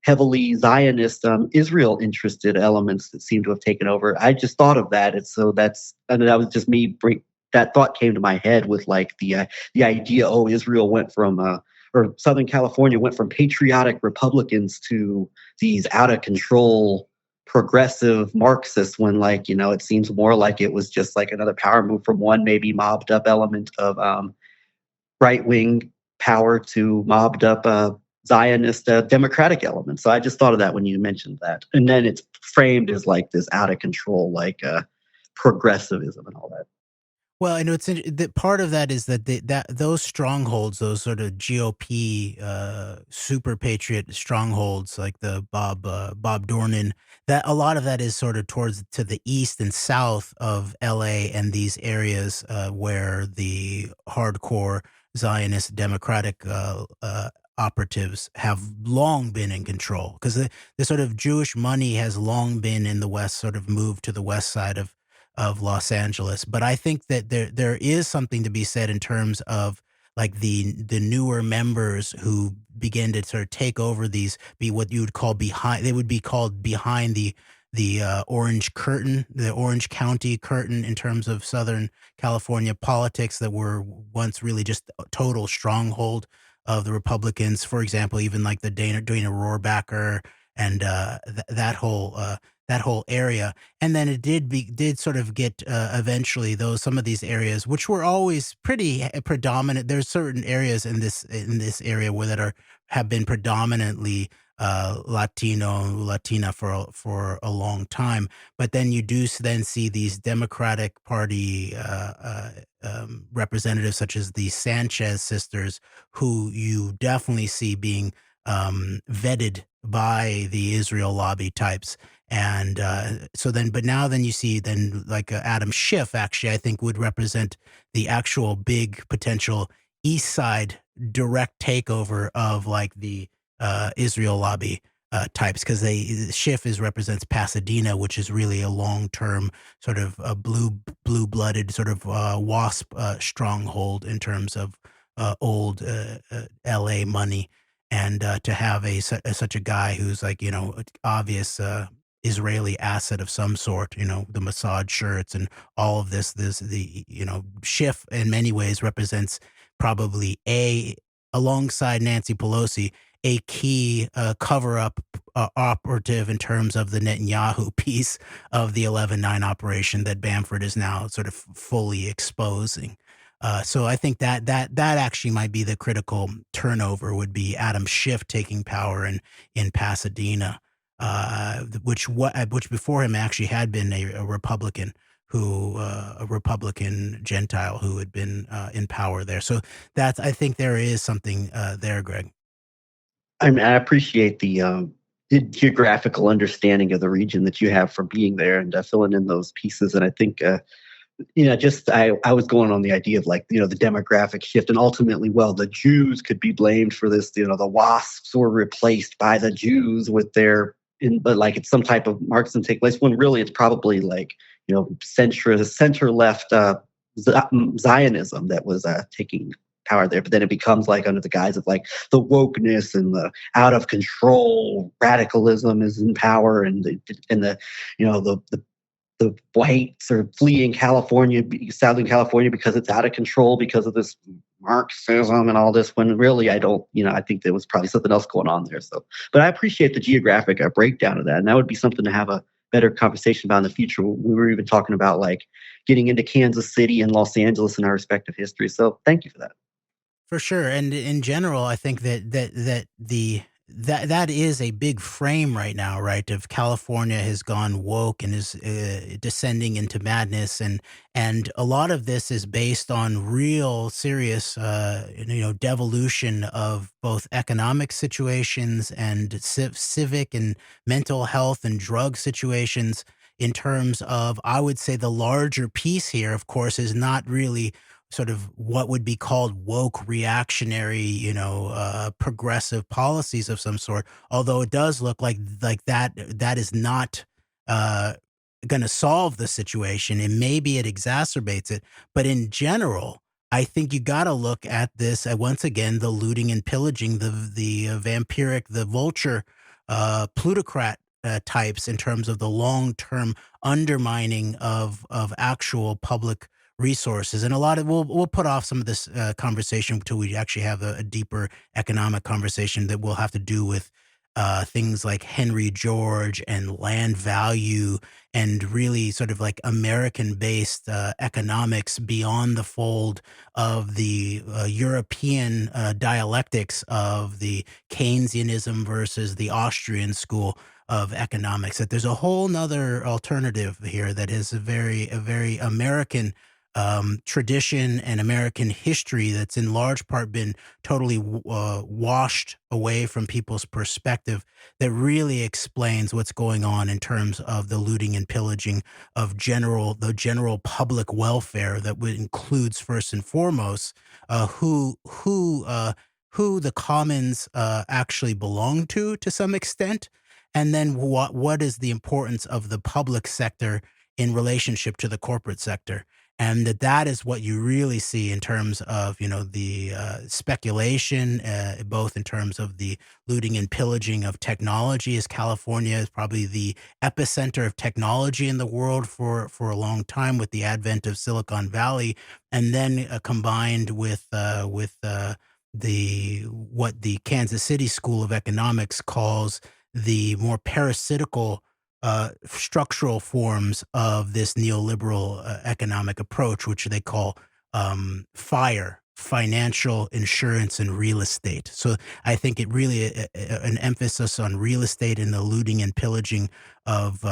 heavily Zionist, Israel interested elements that seem to have taken over. I just thought of that, and so and that was just me. That thought came to my head with like the idea. Oh, Israel went from or Southern California went from patriotic Republicans to these out of control progressive Marxists, when like it seems more like it was just like another power move from one maybe mobbed up element of right wing power to mobbed up Zionist democratic element. So I just thought of that when you mentioned that, and then it's framed as like this out of control like progressivism and all that. Well, I know that part of that is that those strongholds, those sort of GOP super patriot strongholds, like the Bob Dornan, that a lot of that is sort of towards to the east and south of LA and these areas where the hardcore Zionist democratic operatives have long been in control, because the sort of Jewish money has long been in the West, sort of moved to the west side of Los Angeles. But I think that there is something to be said in terms of like the newer members who begin to sort of take over these, be what you would call behind. They would be called behind the orange curtain, the Orange County curtain, in terms of Southern California politics that were once really just a total stronghold of the Republicans. For example, even like the Dana Rohrabacher and that whole area. And then it did sort of get eventually some of these areas, which were always pretty predominant. There's certain areas in this area where have been predominantly Latina for a long time. But then you do then see these Democratic Party representatives, such as the Sanchez sisters, who you definitely see being vetted by the Israel lobby types. And but now then you see then like Adam Schiff, actually, I think would represent the actual big potential East Side direct takeover of like the Israel lobby types, because Schiff represents Pasadena, which is really a long-term sort of blue-blooded sort of WASP stronghold in terms of old LA money. And to have such a guy who's like, obvious Israeli asset of some sort, the Mossad shirts and all of this, Schiff in many ways represents probably alongside Nancy Pelosi, a key cover-up operative in terms of the Netanyahu piece of the 11/9 operation that Bamford is now sort of fully exposing. So I think that actually might be the critical turnover, would be Adam Schiff taking power in Pasadena, which before him actually had been a Republican a Republican Gentile who had been in power there. So I think there is something there, Greg. I mean, I appreciate the geographical understanding of the region that you have from being there and filling in those pieces. And I think I was going on the idea of like, the demographic shift, and ultimately, well, the Jews could be blamed for this. The WASPs were replaced by the Jews with but like it's some type of Marxism take place, when really it's probably like, center left Zionism that was taking power there. But then it becomes like under the guise of like the wokeness and the out of control radicalism is in power, and the whites are fleeing Southern California because it's out of control because of this Marxism and all this, when really I think there was probably something else going on there. So, but I appreciate the geographic breakdown of that. And that would be something to have a better conversation about in the future. We were even talking about like getting into Kansas City and Los Angeles in our respective history. So thank you for that. For sure. And in general, I think that is a big frame right now, right? Of California has gone woke and is descending into madness, and a lot of this is based on real serious, devolution of both economic situations and civic and mental health and drug situations. In terms of, I would say the larger piece here, of course, is not really sort of what would be called woke reactionary, progressive policies of some sort. Although it does look like that is not going to solve the situation, and maybe it exacerbates it. But in general, I think you got to look at this once again, the looting and pillaging, the vampiric, the vulture, plutocrat types in terms of the long-term undermining of actual public resources. And a lot of we'll put off some of this conversation until we actually have a deeper economic conversation that will have to do with things like Henry George and land value and really sort of like American-based economics beyond the fold of the European dialectics of the Keynesianism versus the Austrian school of economics. That there's a whole nother alternative here that is a very American tradition and American history that's in large part been totally washed away from people's perspective, that really explains what's going on in terms of the looting and pillaging of the general public welfare that includes first and foremost who the commons actually belong to some extent, and then what is the importance of the public sector in relationship to the corporate sector. And that is what you really see in terms of, the speculation, both in terms of the looting and pillaging of technology, as California is probably the epicenter of technology in the world for a long time with the advent of Silicon Valley, and then combined with what the Kansas City School of Economics calls the more parasitical structural forms of this neoliberal economic approach, which they call financial, insurance, and real estate. So I think it really an emphasis on real estate and the looting and pillaging of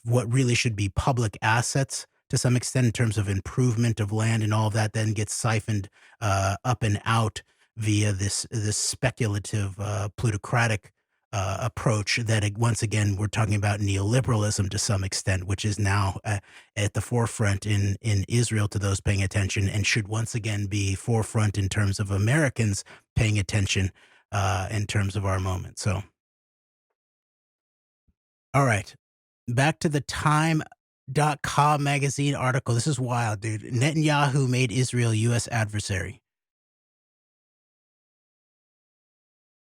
what really should be public assets to some extent in terms of improvement of land and all of that, then gets siphoned up and out via this speculative plutocratic approach that, once again, we're talking about neoliberalism to some extent, which is now at the forefront in Israel to those paying attention, and should once again be forefront in terms of Americans paying attention in terms of our moment. So, all right, back to the Time.com magazine article. This is wild, dude. Netanyahu made Israel U.S. adversary.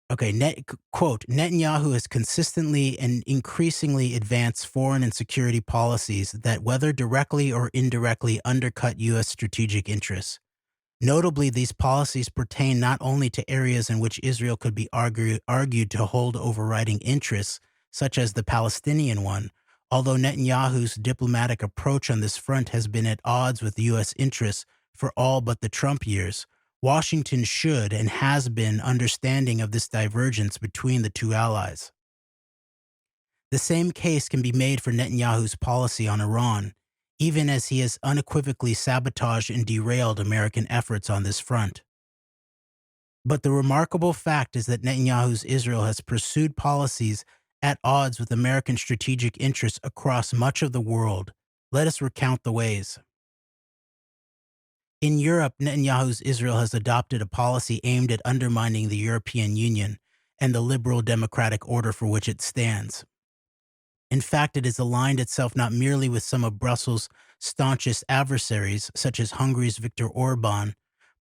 Okay, quote, Netanyahu has consistently and increasingly advanced foreign and security policies that, whether directly or indirectly, undercut U.S. strategic interests. Notably, these policies pertain not only to areas in which Israel could be argued to hold overriding interests, such as the Palestinian one, although Netanyahu's diplomatic approach on this front has been at odds with U.S. interests for all but the Trump years. Washington should and has been understanding of this divergence between the two allies. The same case can be made for Netanyahu's policy on Iran, even as he has unequivocally sabotaged and derailed American efforts on this front. But the remarkable fact is that Netanyahu's Israel has pursued policies at odds with American strategic interests across much of the world. Let us recount the ways. In Europe, Netanyahu's Israel has adopted a policy aimed at undermining the European Union and the liberal democratic order for which it stands. In fact, it has aligned itself not merely with some of Brussels' staunchest adversaries, such as Hungary's Viktor Orban,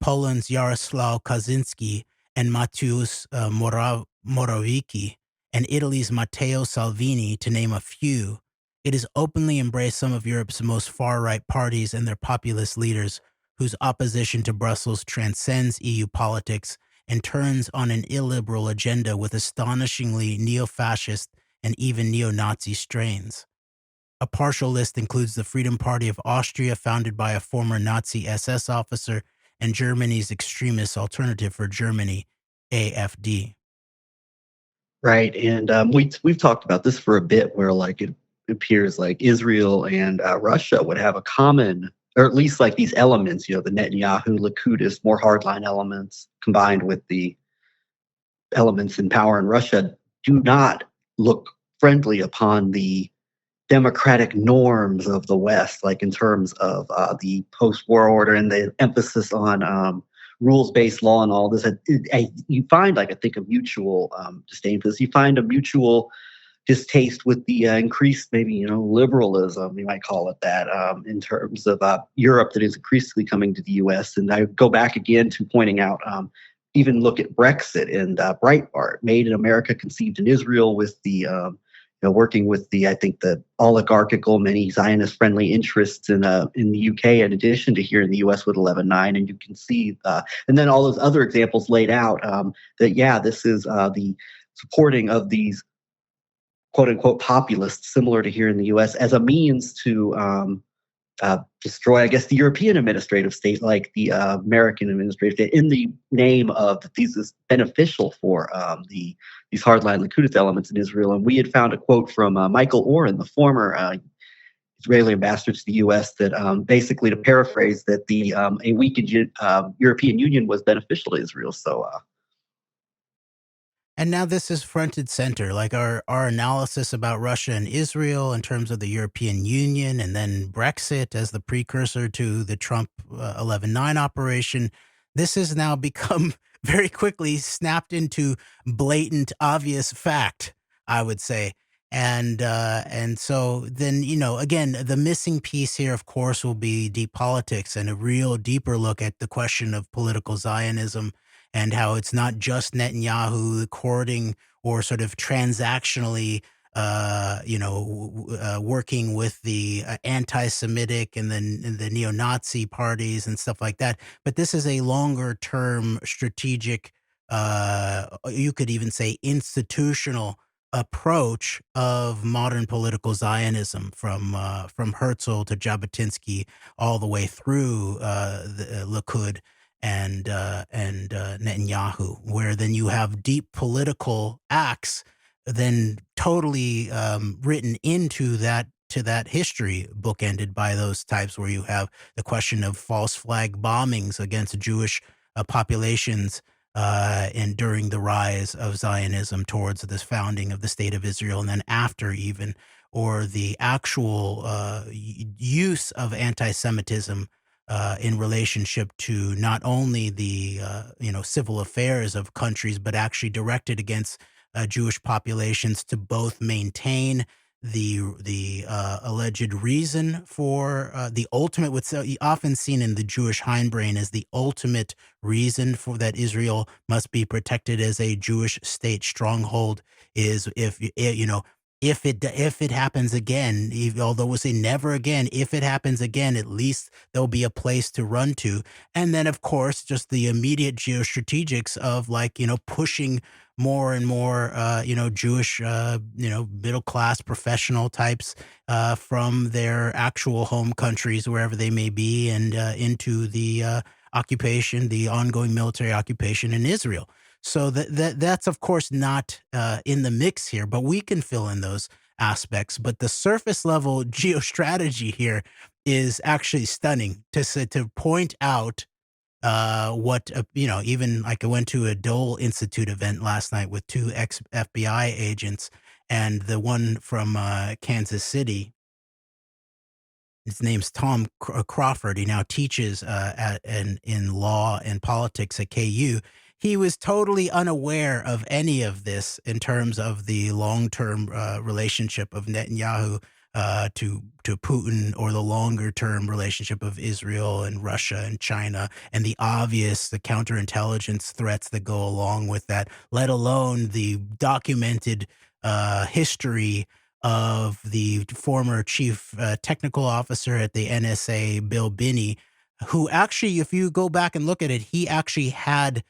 Poland's Jarosław Kaczynski, and Mateusz Morawiecki, and Italy's Matteo Salvini, to name a few. It has openly embraced some of Europe's most far-right parties and their populist leaders, whose opposition to Brussels transcends EU politics and turns on an illiberal agenda with astonishingly neo-fascist and even neo-Nazi strains. A partial list includes the Freedom Party of Austria, founded by a former Nazi SS officer, and Germany's extremist Alternative for Germany, AfD. Right, and we've talked about this for a bit, where like it appears like Israel and Russia would have a common, or at least like these elements, the Netanyahu, Likudist, more hardline elements, combined with the elements in power in Russia, do not look friendly upon the democratic norms of the West, like in terms of the post-war order and the emphasis on rules-based law and all this. You find, like, I think, a mutual disdain for this. You find a mutual distaste with the increased, maybe, liberalism, you might call it that, in terms of Europe that is increasingly coming to the U.S. And I go back again to pointing out, even look at Brexit and Breitbart, made in America, conceived in Israel, with the working with I think the oligarchical, many Zionist-friendly interests in the UK, in addition to here in the US with 11/9, and you can see, and then all those other examples laid out, that this is the supporting of these quote unquote populists, similar to here in the US, as a means to destroy, I guess, the European administrative state, like the American administrative state, in the name of that this is beneficial for these hardline Likud elements in Israel. And we had found a quote from Michael Oren, the former Israeli ambassador to the U.S., that basically, to paraphrase, that a weakened European Union was beneficial to Israel. So. And now this is front and center, like our analysis about Russia and Israel in terms of the European Union, and then Brexit as the precursor to the Trump 11/9 operation. This has now become very quickly snapped into blatant, obvious fact, I would say. And so then, again, the missing piece here, of course, will be deep politics and a real deeper look at the question of political Zionism, and how it's not just Netanyahu courting or sort of transactionally, working with the anti-Semitic and then the neo-Nazi parties and stuff like that. But this is a longer-term strategic, you could even say institutional approach of modern political Zionism, from Herzl to Jabotinsky, all the way through the Likud and Netanyahu, where then you have deep political acts then totally written into that history, bookended by those types where you have the question of false flag bombings against Jewish populations and during the rise of Zionism towards this founding of the state of Israel, and then after even, or the actual use of anti-Semitism in relationship to not only the civil affairs of countries, but actually directed against Jewish populations to both maintain the alleged reason for the ultimate, what's often seen in the Jewish hindbrain as the ultimate reason for that Israel must be protected as a Jewish state stronghold, is if it happens again, although we'll say never again, if it happens again, at least there'll be a place to run to. And then, of course, just the immediate geostrategics of pushing more and more, Jewish, middle class professional types from their actual home countries, wherever they may be, and into the occupation, the ongoing military occupation in Israel. So that's of course not in the mix here, but we can fill in those aspects. But the surface level geostrategy here is actually stunning to point out what even like I went to a Dole Institute event last night with two ex-FBI agents, and the one from Kansas City. His name's Tom Crawford. He now teaches in law and politics at KU. He was totally unaware of any of this in terms of the long-term relationship of Netanyahu to Putin, or the longer-term relationship of Israel and Russia and China, and the counterintelligence threats that go along with that, let alone the documented history of the former chief technical officer at the NSA, Bill Binney, who actually, if you go back and look at it, he actually had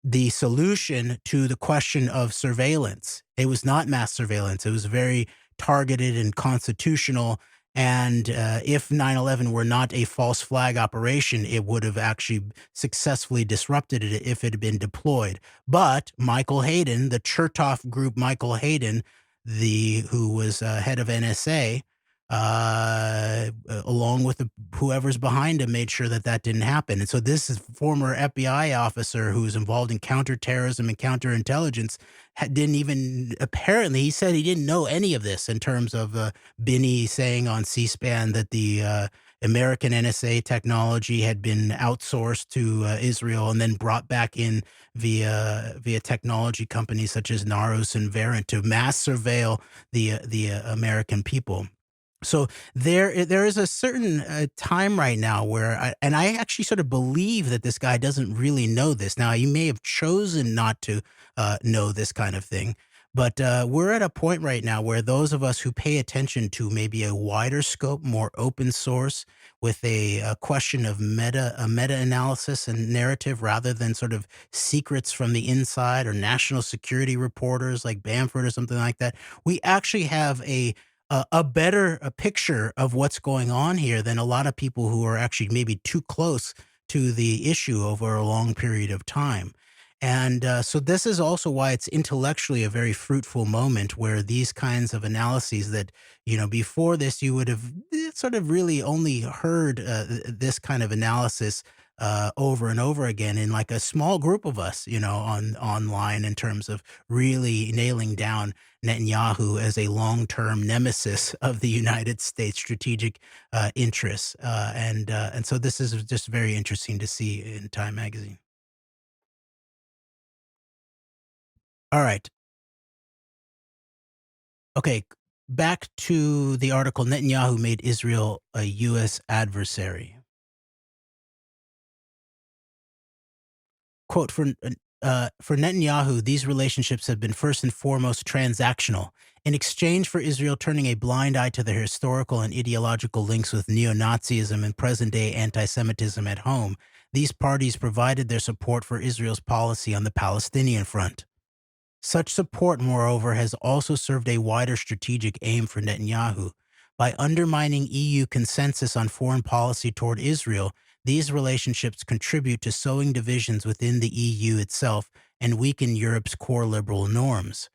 the solution to the question of surveillance. It was not mass surveillance. It was very targeted and constitutional. And if 9/11 were not a false flag operation, it would have actually successfully disrupted it if it had been deployed. But Michael Hayden, the Chertoff group, Michael Hayden, who was head of NSA, along with whoever's behind him, made sure that didn't happen. And so this is former FBI officer who was involved in counterterrorism and counterintelligence, didn't even, apparently, he said he didn't know any of this in terms of Binney saying on C-SPAN that the American NSA technology had been outsourced to Israel and then brought back in via technology companies such as Naros and Verint to mass surveil the American people. So there is a certain time right now where I actually sort of believe that this guy doesn't really know this. Now, he may have chosen not to know this kind of thing, but we're at a point right now where those of us who pay attention to maybe a wider scope, more open source, with a question of meta analysis and narrative rather than sort of secrets from the inside or national security reporters like Bamford or something like that, we actually have a better picture of what's going on here than a lot of people who are actually maybe too close to the issue over a long period of time. And so this is also why it's intellectually a very fruitful moment where these kinds of analyses that, before this, you would have sort of really only heard this kind of analysis over and over again in like a small group of us, online in terms of really nailing down Netanyahu as a long-term nemesis of the United States strategic interests. And so this is just very interesting to see in Time magazine. All right. Okay. Back to the article, Netanyahu made Israel a U.S. adversary. Quote, for Netanyahu, these relationships have been first and foremost transactional. In exchange for Israel turning a blind eye to their historical and ideological links with neo-Nazism and present-day anti-Semitism at home, these parties provided their support for Israel's policy on the Palestinian front. Such support, moreover, has also served a wider strategic aim for Netanyahu. By undermining EU consensus on foreign policy toward Israel, these relationships contribute to sowing divisions within the EU itself and weaken Europe's core liberal norms.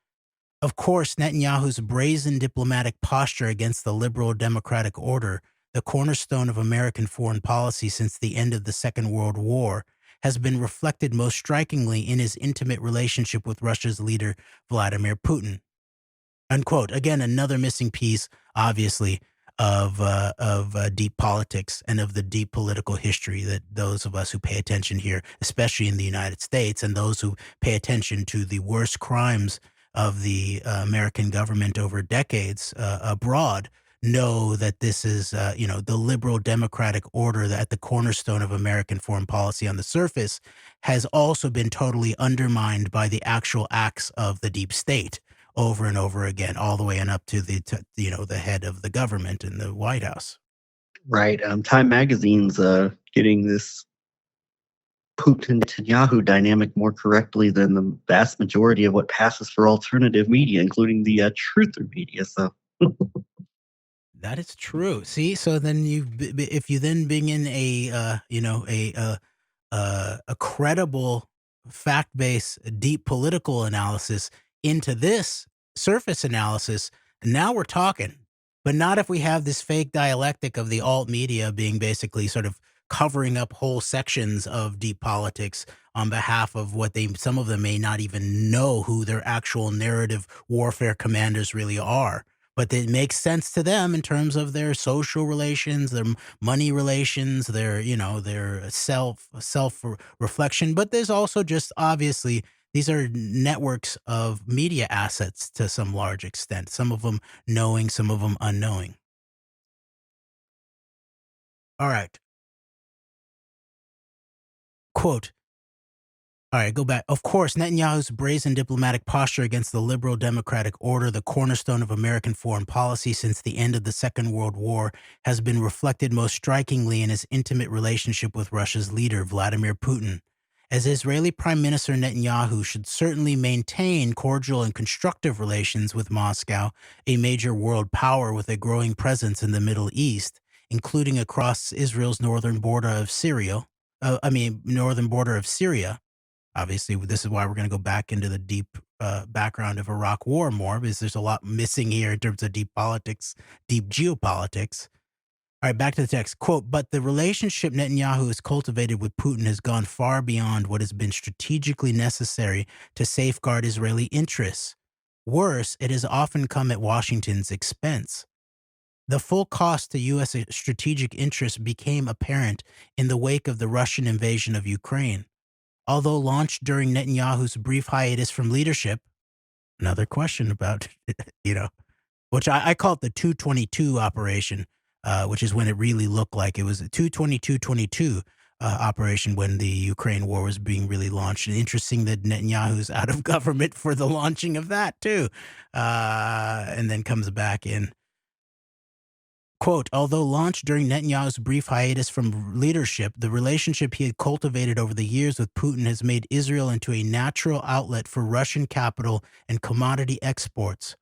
Of course, Netanyahu's brazen diplomatic posture against the liberal democratic order, the cornerstone of American foreign policy since the end of the Second World War, has been reflected most strikingly in his intimate relationship with Russia's leader, Vladimir Putin. Unquote. Again, another missing piece, obviously, of deep politics and of the deep political history that those of us who pay attention here, especially in the United States, and those who pay attention to the worst crimes of the American government over decades abroad, know that this is, the liberal democratic order that at the cornerstone of American foreign policy on the surface has also been totally undermined by the actual acts of the deep state over and over again, all the way and up to the head of the government in the White House. Right. Time magazine's getting this Putin Netanyahu dynamic more correctly than the vast majority of what passes for alternative media, including the truther media. So. That is true. See, so then if you then bring in a credible, fact-based, deep political analysis into this surface analysis, now we're talking. But not if we have this fake dialectic of the alt media being basically sort of covering up whole sections of deep politics on behalf of what some of them may not even know who their actual narrative warfare commanders really are. But it makes sense to them in terms of their social relations, their money relations, their self reflection. But there's also just obviously these are networks of media assets to some large extent. Some of them knowing, some of them unknowing. All right. Quote. All right, go back. Of course, Netanyahu's brazen diplomatic posture against the liberal democratic order, the cornerstone of American foreign policy since the end of the Second World War, has been reflected most strikingly in his intimate relationship with Russia's leader, Vladimir Putin. As Israeli Prime Minister Netanyahu should certainly maintain cordial and constructive relations with Moscow, a major world power with a growing presence in the Middle East, including across Israel's northern border of Syria. Obviously, this is why we're going to go back into the deep background of Iraq War more, because there's a lot missing here in terms of deep politics, deep geopolitics. All right, back to the text. Quote, but the relationship Netanyahu has cultivated with Putin has gone far beyond what has been strategically necessary to safeguard Israeli interests. Worse, it has often come at Washington's expense. The full cost to U.S. strategic interests became apparent in the wake of the Russian invasion of Ukraine. Although launched during Netanyahu's brief hiatus from leadership, another question about, which I call it the 222 operation, which is when it really looked like it was a 222-22 operation when the Ukraine war was being really launched. And interesting that Netanyahu's out of government for the launching of that too, and then comes back in. Quote, although launched during Netanyahu's brief hiatus from leadership, the relationship he had cultivated over the years with Putin has made Israel into a natural outlet for Russian capital and commodity exports.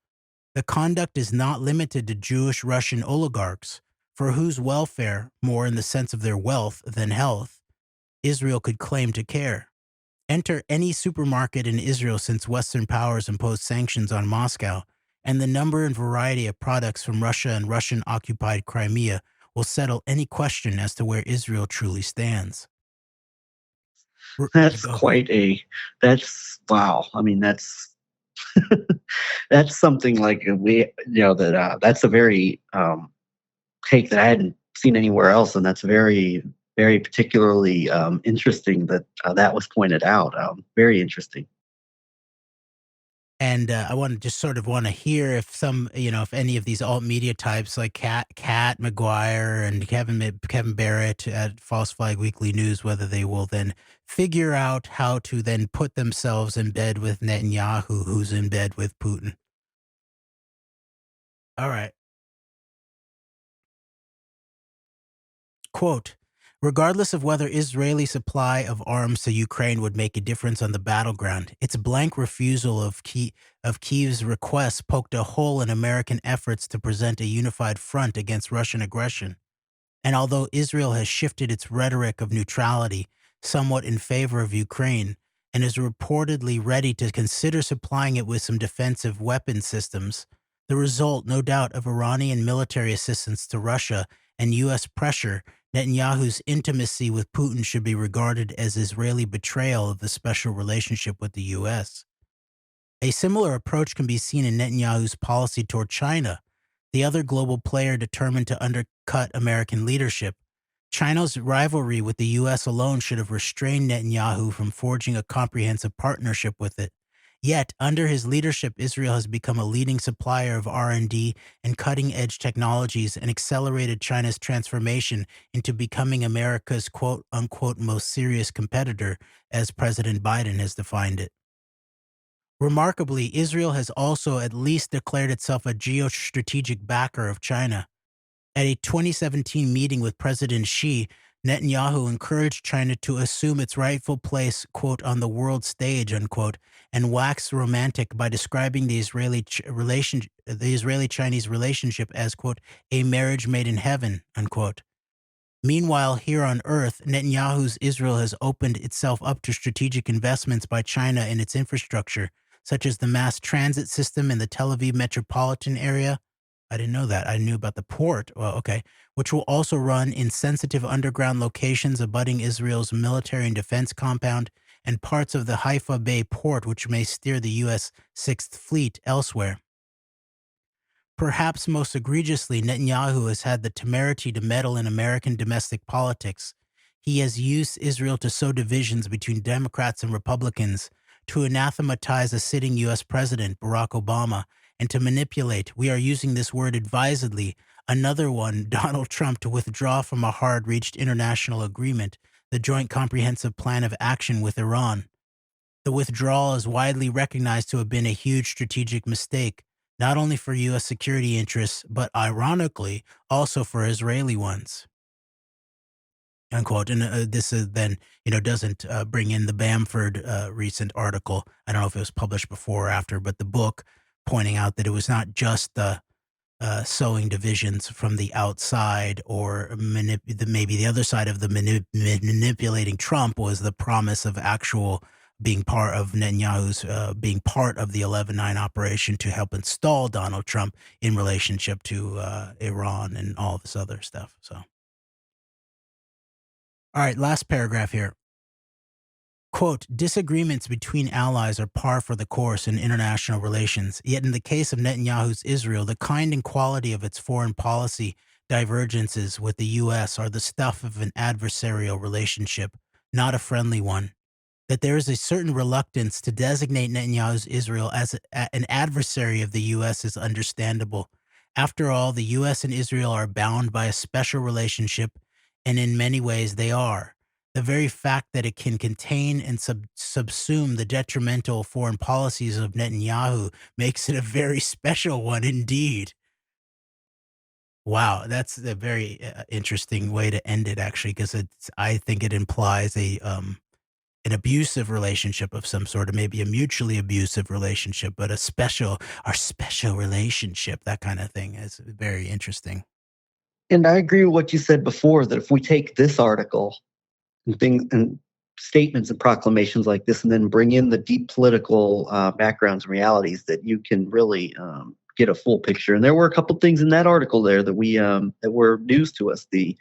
The conduct is not limited to Jewish Russian oligarchs, for whose welfare, more in the sense of their wealth than health, Israel could claim to care. Enter any supermarket in Israel since Western powers imposed sanctions on Moscow, and the number and variety of products from Russia and Russian-occupied Crimea will settle any question as to where Israel truly stands. That's wow. I mean, that's that's something like that's a very take that I hadn't seen anywhere else, and that's very, very particularly interesting that that was pointed out. Very interesting. And I want to hear if if any of these alt media types like Kat McGuire and Kevin Barrett at False Flag Weekly News, whether they will then figure out how to then put themselves in bed with Netanyahu, who's in bed with Putin. All right. Quote, regardless of whether Israeli supply of arms to Ukraine would make a difference on the battleground, its blank refusal of Kyiv's request poked a hole in American efforts to present a unified front against Russian aggression. And although Israel has shifted its rhetoric of neutrality somewhat in favor of Ukraine and is reportedly ready to consider supplying it with some defensive weapon systems, the result, no doubt, of Iranian military assistance to Russia and U.S. pressure, Netanyahu's intimacy with Putin should be regarded as Israeli betrayal of the special relationship with the U.S. A similar approach can be seen in Netanyahu's policy toward China, the other global player determined to undercut American leadership. China's rivalry with the U.S. alone should have restrained Netanyahu from forging a comprehensive partnership with it. Yet, under his leadership, Israel has become a leading supplier of R&D and cutting-edge technologies and accelerated China's transformation into becoming America's quote-unquote most serious competitor, as President Biden has defined it. Remarkably, Israel has also at least declared itself a geostrategic backer of China. At a 2017 meeting with President Xi, Netanyahu encouraged China to assume its rightful place, quote, on the world stage, unquote, and waxed romantic by describing the Israeli-Chinese relationship as, quote, a marriage made in heaven, unquote. Meanwhile, here on Earth, Netanyahu's Israel has opened itself up to strategic investments by China in its infrastructure, such as the mass transit system in the Tel Aviv metropolitan area. I didn't know that. I knew about the port. Well, okay. Which will also run in sensitive underground locations abutting Israel's military and defense compound, and parts of the Haifa Bay port, which may steer the U.S. Sixth Fleet elsewhere. Perhaps most egregiously, Netanyahu has had the temerity to meddle in American domestic politics. He has used Israel to sow divisions between Democrats and Republicans, to anathematize a sitting U.S. President, Barack Obama, and to manipulate, we are using this word advisedly, another one, Donald Trump, to withdraw from a hard-reached international agreement, the Joint Comprehensive Plan of Action with Iran. The withdrawal is widely recognized to have been a huge strategic mistake, not only for U.S. security interests, but ironically, also for Israeli ones. Unquote. And this is then, doesn't bring in the Bamford recent article. I don't know if it was published before or after, but the book pointing out that it was not just the sowing divisions from the outside or maybe the other side of the manipulating Trump was the promise of actual being part of Netanyahu's being part of the 11/9 operation to help install Donald Trump in relationship to Iran and all this other stuff. So. All right, last paragraph here. Quote, disagreements between allies are par for the course in international relations. Yet in the case of Netanyahu's Israel, the kind and quality of its foreign policy divergences with the U.S. are the stuff of an adversarial relationship, not a friendly one. That there is a certain reluctance to designate Netanyahu's Israel as an adversary of the U.S. is understandable. After all, the U.S. and Israel are bound by a special relationship, and in many ways they are. The very fact that it can contain and subsume the detrimental foreign policies of Netanyahu makes it a very special one indeed. Wow, that's a very interesting way to end it, actually, because I think it implies an abusive relationship of some sort, or maybe a mutually abusive relationship, but our special relationship, that kind of thing is very interesting. And I agree with what you said before, that if we take this article and things and statements and proclamations like this, and then bring in the deep political backgrounds and realities, that you can really get a full picture. And there were a couple things in that article there that that were news to us: the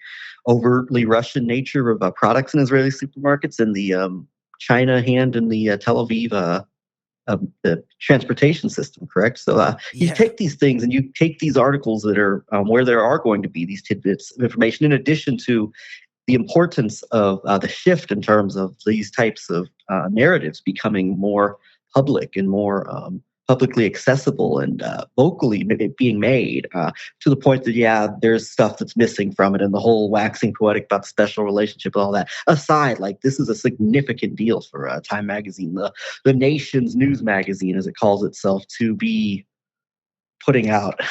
overtly Russian nature of products in Israeli supermarkets, and the China hand in the Tel Aviv the transportation system. Correct. So you take these things and you take these articles that are where there are going to be these tidbits of information, in addition to the importance of the shift in terms of these types of narratives becoming more public and more publicly accessible and vocally being made, to the point that, there's stuff that's missing from it, and the whole waxing poetic about special relationship and all that aside, like, this is a significant deal for Time Magazine, the nation's news magazine, as it calls itself, to be putting out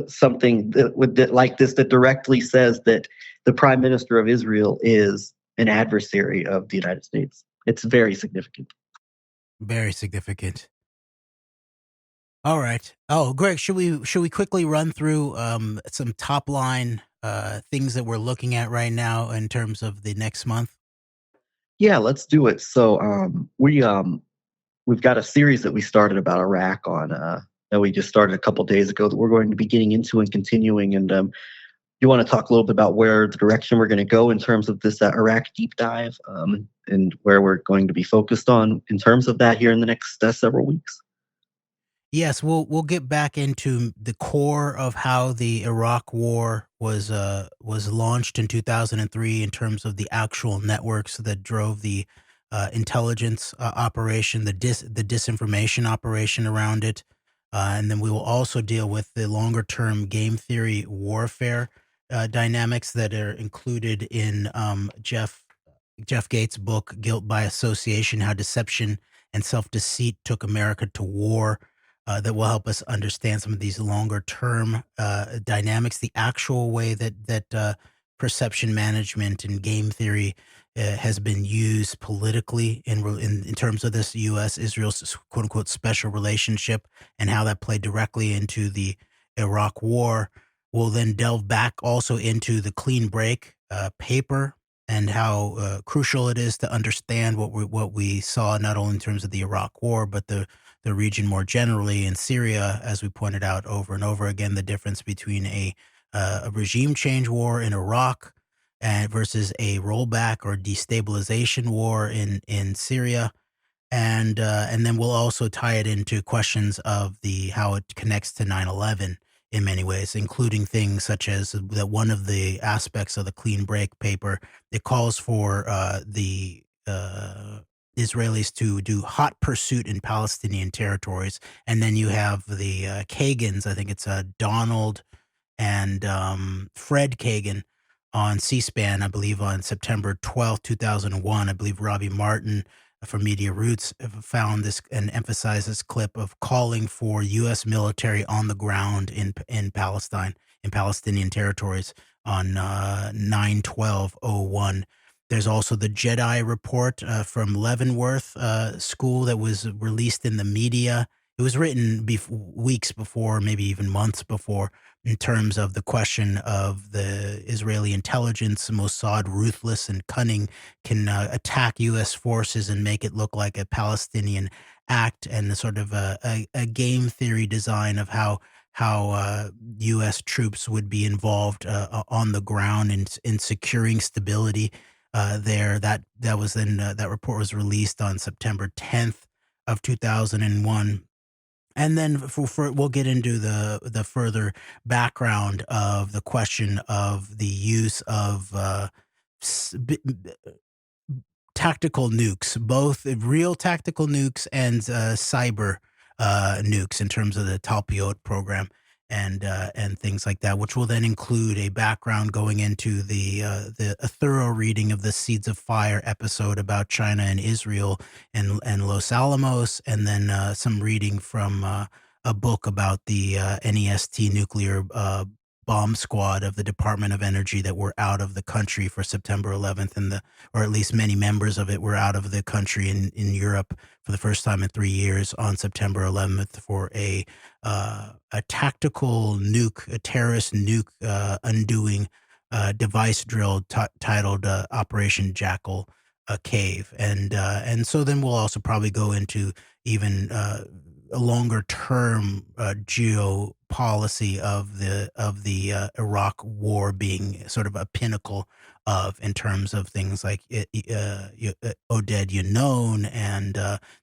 something like this, that directly says that the Prime Minister of Israel is an adversary of the United States. It's very significant. Very significant. All right. Oh, Greg, should we quickly run through some top line things that we're looking at right now in terms of the next month? Yeah, let's do it. So we've got a series that we started about Iraq on that we just started a couple days ago, that we're going to be getting into and continuing. And you want to talk a little bit about where the direction we're going to go in terms of this Iraq deep dive, and where we're going to be focused on in terms of that here in the next several weeks? Yes, we'll get back into the core of how the Iraq War was launched in 2003 in terms of the actual networks that drove the intelligence operation, the disinformation operation around it, and then we will also deal with the longer term game theory warfare dynamics that are included in Jeff Gates' book "Guilt by Association: How Deception and Self-Deceit Took America to War." That will help us understand some of these longer term dynamics, the actual way that perception management and game theory has been used politically in terms of this U.S.-Israel quote unquote special relationship, and how that played directly into the Iraq War. We'll then delve back also into the clean break paper, and how crucial it is to understand what we saw, not only in terms of the Iraq War, but the region more generally in Syria, as we pointed out over and over again, the difference between a regime change war in Iraq versus a rollback or destabilization war in Syria. And then we'll also tie it into questions of how it connects to 9/11 in many ways, including things such as that one of the aspects of the clean break paper, it calls for the Israelis to do hot pursuit in Palestinian territories. And then you have the Kagans, I think it's Donald and Fred Kagan on C-SPAN, I believe on September 12th, 2001. I believe Robbie Martin from Media Roots found this and emphasized this clip of calling for U.S. military on the ground in Palestine, in Palestinian territories on 9/12/01. There's also the Jedi report from Leavenworth School that was released in the media. It was written weeks before, maybe even months before, in terms of the question of the Israeli intelligence. Mossad, ruthless and cunning, can attack U.S. forces and make it look like a Palestinian act, and the sort of a game theory design of how U.S. troops would be involved on the ground in securing stability there. That was then that report was released on September 10th of 2001. And then we'll get into the further background of the question of the use of tactical nukes, both real tactical nukes and cyber nukes, in terms of the Talpiot program and things like that, which will then include a background going into a thorough reading of the Seeds of Fire episode about China and Israel and Los Alamos, and then some reading from a book about the NEST nuclear bomb squad of the Department of Energy that were out of the country for September 11th, or at least many members of it were out of the country in Europe for the first time in 3 years on September 11th for a tactical nuke, a terrorist nuke undoing device drill titled Operation Jackal Cave, and so then we'll also probably go into even a longer term geopolicy of the Iraq War being sort of a pinnacle in terms of things like Oded Yinon and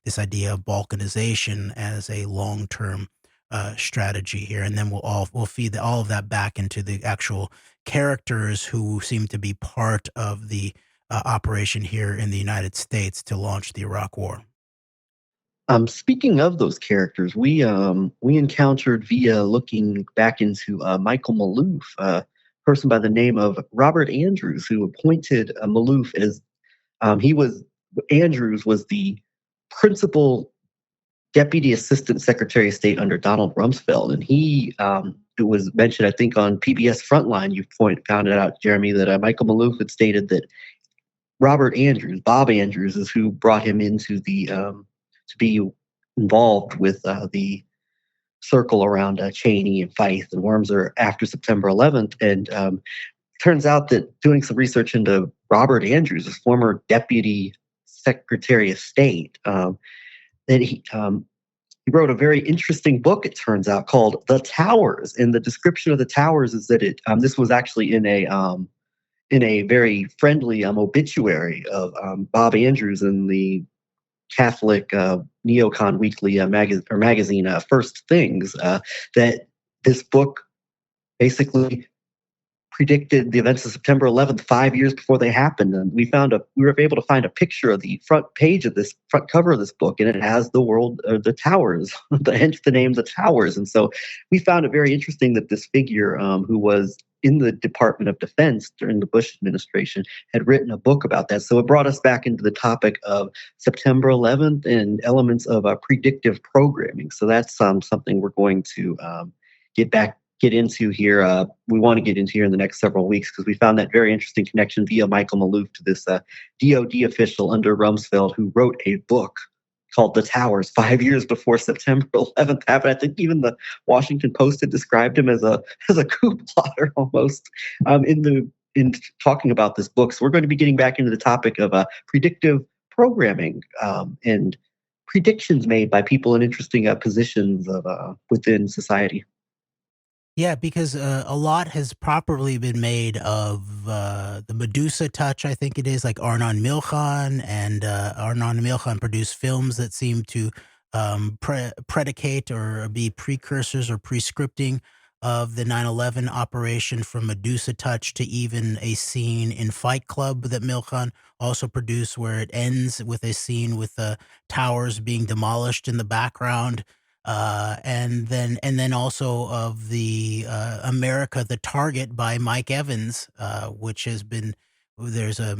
this idea of balkanization as a long term strategy here, and then we'll feed all of that back into the actual characters who seem to be part of the operation here in the United States to launch the Iraq War. Speaking of those characters, we encountered via looking back into Michael Maloof, a person by the name of Robert Andrews, who appointed Maloof as Andrews was the principal Deputy Assistant Secretary of State under Donald Rumsfeld, and he it was mentioned, I think, on PBS Frontline. You found it out, Jeremy, that Michael Maloof had stated that Bob Andrews, is who brought him into the to be involved with the circle around Cheney and Feith and Wormser after September 11th. And turns out that doing some research into Robert Andrews, his former Deputy Secretary of State, that he wrote a very interesting book, it turns out, called The Towers. And the description of the towers is that this was actually in a very friendly obituary of Bob Andrews in the Catholic neocon weekly magazine First Things, that this book basically predicted the events of September 11th 5 years before they happened. And we were able to find a picture of the front cover of this book, and it has the towers, hence the name The Towers. And so we found it very interesting that this figure, who was in the Department of Defense during the Bush administration, had written a book about that. So it brought us back into the topic of September 11th and elements of predictive programming. So that's something we're going to get into here. We want to get into here in the next several weeks, because we found that very interesting connection via Michael Maloof to this DOD official under Rumsfeld who wrote a book called The Towers 5 years before September 11th happened. I think even the Washington Post had described him as a coup plotter almost in talking about this book. So we're going to be getting back into the topic of predictive programming and predictions made by people in interesting positions within society. Yeah, because a lot has properly been made of the Medusa touch, I think it is, like Arnon Milchan, and Arnon Milchan produced films that seem to predicate or be precursors or prescripting of the 9/11 operation, from Medusa touch to even a scene in Fight Club that Milchan also produced, where it ends with a scene with the towers being demolished in the background. And then also of the America the Target by Mike Evans, which there's a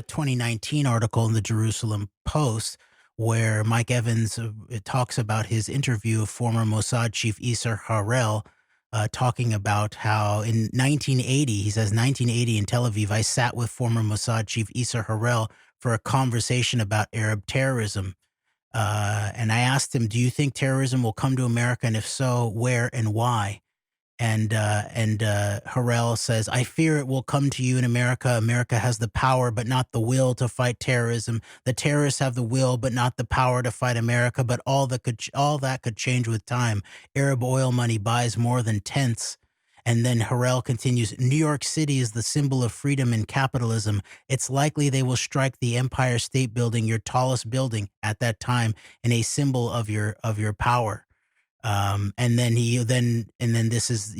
2019 article in the Jerusalem Post where Mike Evans talks about his interview of former Mossad chief Isser Harel, talking about how in 1980, he says, 1980 in Tel Aviv, I sat with former Mossad chief Isser Harel for a conversation about Arab terrorism. And I asked him, do you think terrorism will come to America? And if so, where and why? And Harel says, I fear it will come to you in America. America has the power, but not the will to fight terrorism. The terrorists have the will, but not the power to fight America. But all that could change with time. Arab oil money buys more than tents. And then Harrell continues, New York City is the symbol of freedom and capitalism. It's likely they will strike the Empire State Building, your tallest building at that time, and a symbol of your power. And then this is,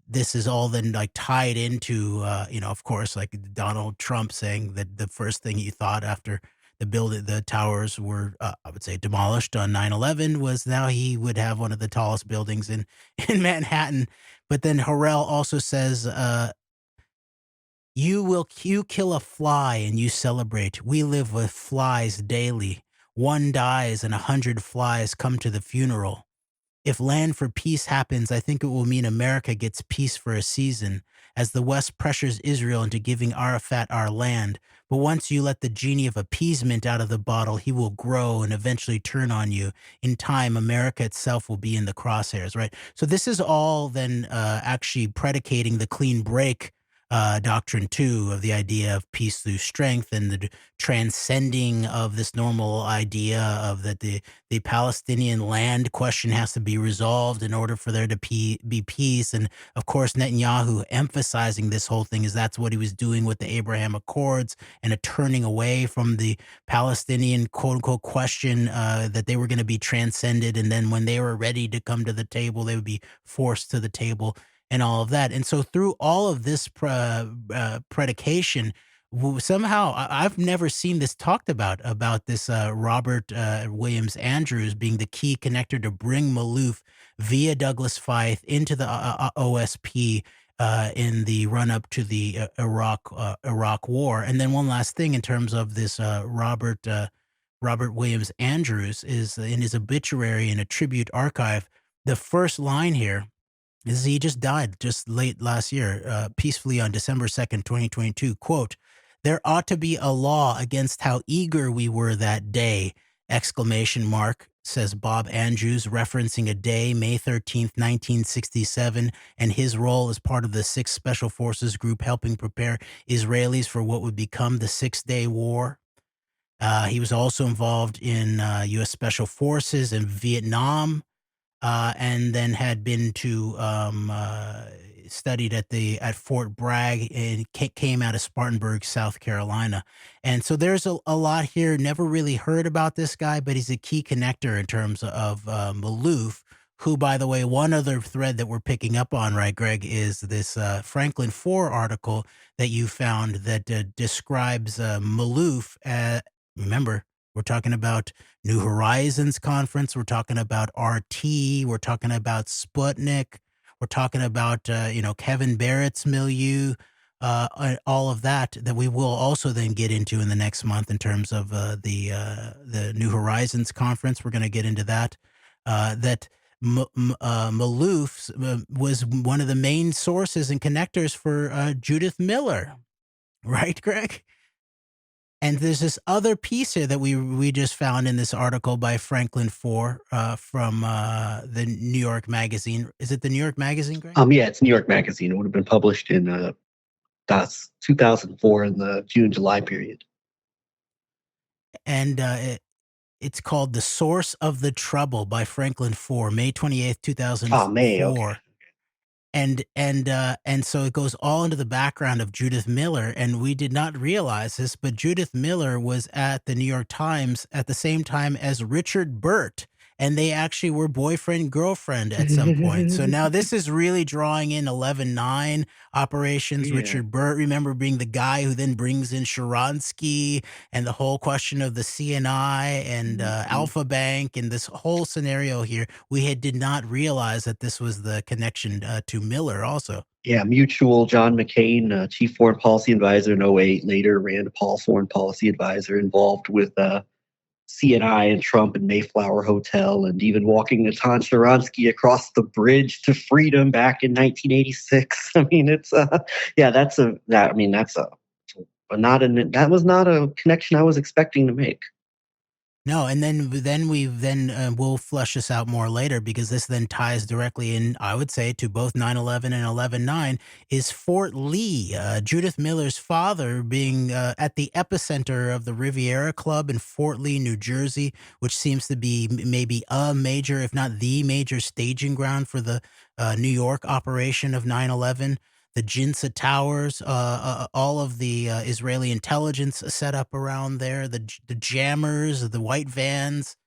this is all then like tied into, of course, like Donald Trump saying that the first thing he thought after the towers were, I would say, demolished on 9/11 was now he would have one of the tallest buildings in, in Manhattan. But then Harrell also says, you kill a fly and you celebrate. We live with flies daily. One dies and 100 flies come to the funeral. If Land for Peace happens, I think it will mean America gets peace for a season, as the West pressures Israel into giving Arafat our land. But once you let the genie of appeasement out of the bottle, he will grow and eventually turn on you. In time, America itself will be in the crosshairs, right? So this is all then actually predicating the clean break doctrine, too, of the idea of peace through strength and the transcending of this normal idea of that the Palestinian land question has to be resolved in order for there to be peace. And of course, Netanyahu emphasizing this whole thing is that's what he was doing with the Abraham Accords and a turning away from the Palestinian quote unquote question that they were going to be transcended. And then when they were ready to come to the table, they would be forced to the table and all of that. And so through all of this predication, somehow I've never seen this talked about this Robert Williams Andrews being the key connector to bring Malouf via Douglas Feith into the OSP in the run up to the Iraq War. And then one last thing in terms of this Robert Williams Andrews is in his obituary in a tribute archive. The first line here is he just died just late last year, peacefully on December 2nd, 2022. Quote, there ought to be a law against how eager we were that day, exclamation mark, says Bob Andrews, referencing a day, May 13th, 1967, and his role as part of the 6th Special Forces Group helping prepare Israelis for what would become the Six-Day War. He was also involved in U.S. Special Forces in Vietnam, and then had been to studied at Fort Bragg and came out of Spartanburg, South Carolina. And so there's a lot here. Never really heard about this guy, but he's a key connector in terms of Malouf, who, by the way, one other thread that we're picking up on, right, Greg, is this Franklin 4 article that you found that describes Malouf. Remember, we're talking about New Horizons Conference. We're talking about RT. We're talking about Sputnik. We're talking about, Kevin Barrett's milieu, all of that we will also then get into in the next month in terms of the New Horizons Conference. We're going to get into that. That Malouf was one of the main sources and connectors for Judith Miller. Right, Greg? And there's this other piece here that we just found in this article by Franklin 4 from the New York Magazine. Is it the New York Magazine, Greg? Yeah, it's New York Magazine. It would have been published in 2004 in the June-July period. And it's called The Source of the Trouble by Franklin 4, May 28th, 2004. Oh, May, okay. And so it goes all into the background of Judith Miller, and we did not realize this, but Judith Miller was at the New York Times at the same time as Richard Burt, and they actually were boyfriend-girlfriend at some point. So now this is really drawing in 11/9 operations. Yeah. Richard Burt, remember, being the guy who then brings in Sharansky and the whole question of the CNI and Alpha Bank and this whole scenario here. We did not realize that this was the connection to Miller also. Yeah, mutual. John McCain, chief foreign policy advisor in 2008, later Rand Paul foreign policy advisor, involved with CNI and Trump and Mayflower Hotel, and even walking Natan Sharansky across the bridge to freedom back in 1986. I mean, it's that was not a connection I was expecting to make. No, and then we'll flesh this out more later, because this then ties directly in, I would say, to both 9/11 and 11/9, is Fort Lee. Judith Miller's father being at the epicenter of the Riviera Club in Fort Lee, New Jersey, which seems to be maybe a major, if not the major, staging ground for the New York operation of 9/11. The Jinsa Towers, all of the Israeli intelligence set up around there, the jammers, the white vans.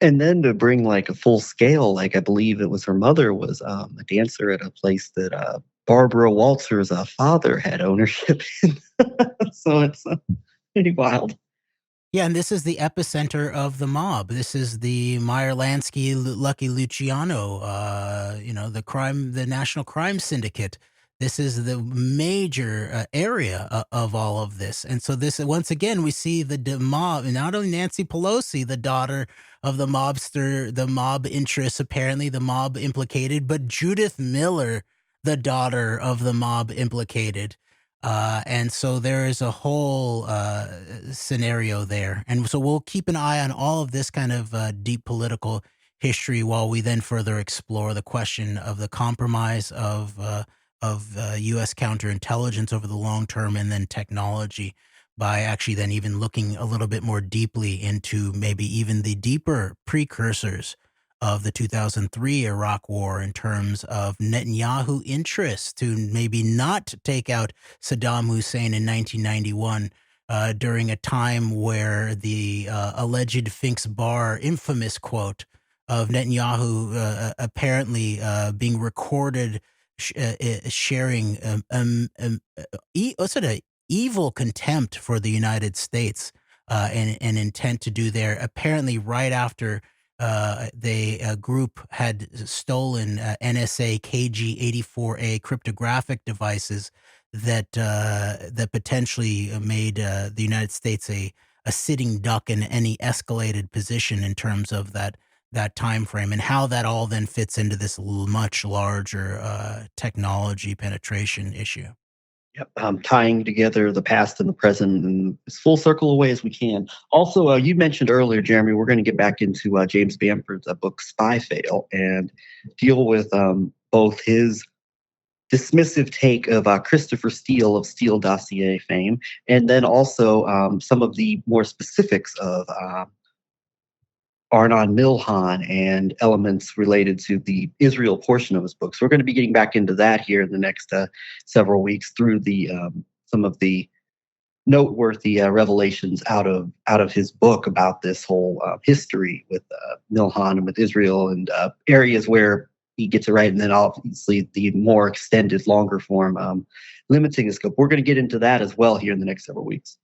And then to bring like a full scale, like I believe it was her mother was a dancer at a place that Barbara Walters' father had ownership in. So it's pretty wild. Yeah, and this is the epicenter of the mob. This is the Meyer Lansky, Lucky Luciano, the National Crime Syndicate. This is the major area of all of this. And so this, once again, we see the mob, and not only Nancy Pelosi, the daughter of the mobster, the mob interests, apparently the mob implicated, but Judith Miller, the daughter of the mob implicated. And so there is a whole scenario there. And so we'll keep an eye on all of this kind of deep political history, while we then further explore the question of the compromise of U.S. counterintelligence over the long term, and then technology, by actually then even looking a little bit more deeply into maybe even the deeper precursors of the 2003 Iraq War, in terms of Netanyahu interests to maybe not take out Saddam Hussein in 1991, during a time where the alleged Fink's Bar infamous quote of Netanyahu apparently being recorded sharing what's it, a evil contempt for the United States, and an intent to do there, apparently right after a group had stolen NSA KG-84A cryptographic devices that potentially made the United States a sitting duck in any escalated position in terms of that time frame, and how that all then fits into this much larger technology penetration issue. Yep, tying together the past and the present in as full circle a way as we can. Also, you mentioned earlier, Jeremy, we're going to get back into James Bamford's book Spy Fail, and deal with both his dismissive take of Christopher Steele of Steele Dossier fame, and then also some of the more specifics of Arnon Milhan and elements related to the Israel portion of his book. So we're going to be getting back into that here in the next several weeks through the some of the noteworthy revelations out of his book about this whole history with Milhan and with Israel, and areas where he gets it right, and then obviously the more extended, longer form limiting the scope. We're going to get into that as well here in the next several weeks.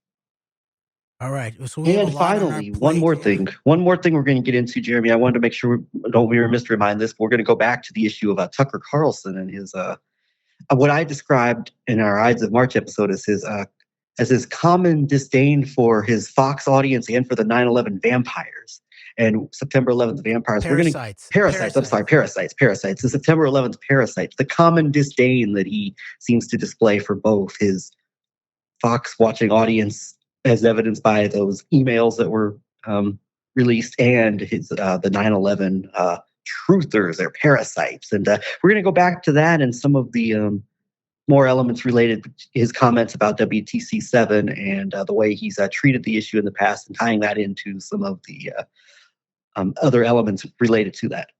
All right. So we have And a lot on our finally, one more plate. thing. One more thing we're going to get into, Jeremy. I wanted to make sure we don't be remiss to remind this, but we're going to go back to the issue of Tucker Carlson and his what I described in our Ides of March episode as his common disdain for his Fox audience and for the 9/11 vampires and September 11th vampires. Parasites. Parasites. I'm sorry, parasites. The September 11th parasites. The common disdain that he seems to display for both his Fox watching audience, as evidenced by those emails that were released, and his the 9/11 truthers, they're parasites. And we're going to go back to that and some of the more elements related to his comments about WTC7 and the way he's treated the issue in the past, and tying that into some of the other elements related to that.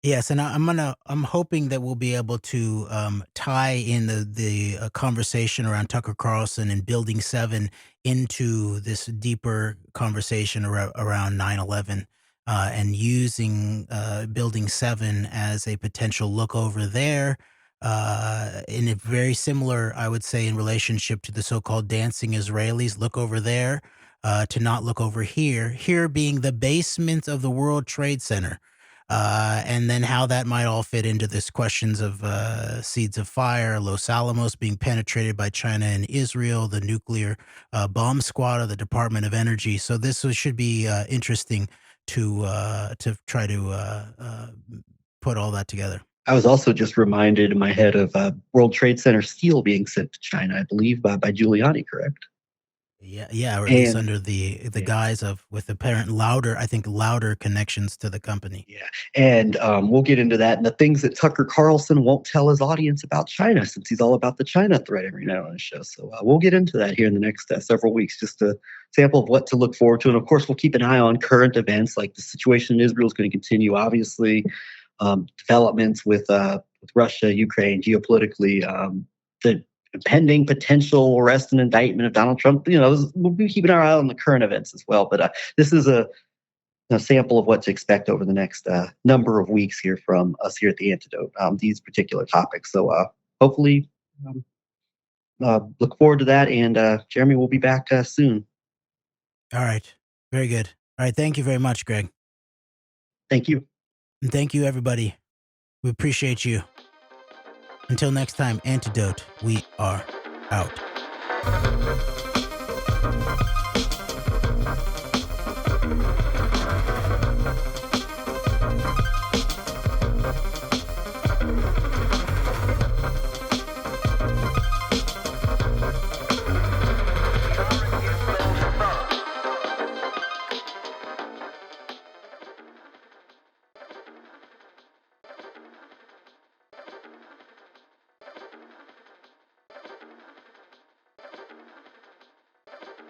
Yes, and I'm hoping that we'll be able to tie in the conversation around Tucker Carlson and Building 7 into this deeper conversation around 9/11, and using Building 7 as a potential look over there, in a very similar, I would say, in relationship to the so-called dancing Israelis, look over there, to not look over here being the basement of the World Trade Center. And then how that might all fit into this questions of Seeds of Fire, Los Alamos being penetrated by China and Israel, the nuclear bomb squad of the Department of Energy. So this should be interesting to try to put all that together. I was also just reminded in my head of World Trade Center steel being sent to China, I believe, by Giuliani, correct? Yeah, or at least And under the yeah, guise of with apparent louder connections to the company. yeah. And we'll get into that and the things that Tucker Carlson won't tell his audience about China, since he's all about the China threat every night on his show. So we'll get into that here in the next several weeks, just a sample of what to look forward to. And of course, we'll keep an eye on current events, like the situation in Israel is going to continue, obviously. Developments with Russia, Ukraine, geopolitically, the pending potential arrest and indictment of Donald Trump. We'll be keeping our eye on the current events as well. But this is a sample of what to expect over the next number of weeks here from us here at the Antidote, these particular topics. So hopefully, look forward to that. And Jeremy will be back soon. All right. Very good. All right. Thank you very much, Greg. Thank you. And thank you, everybody. We appreciate you. Until next time, Antidote, we are out.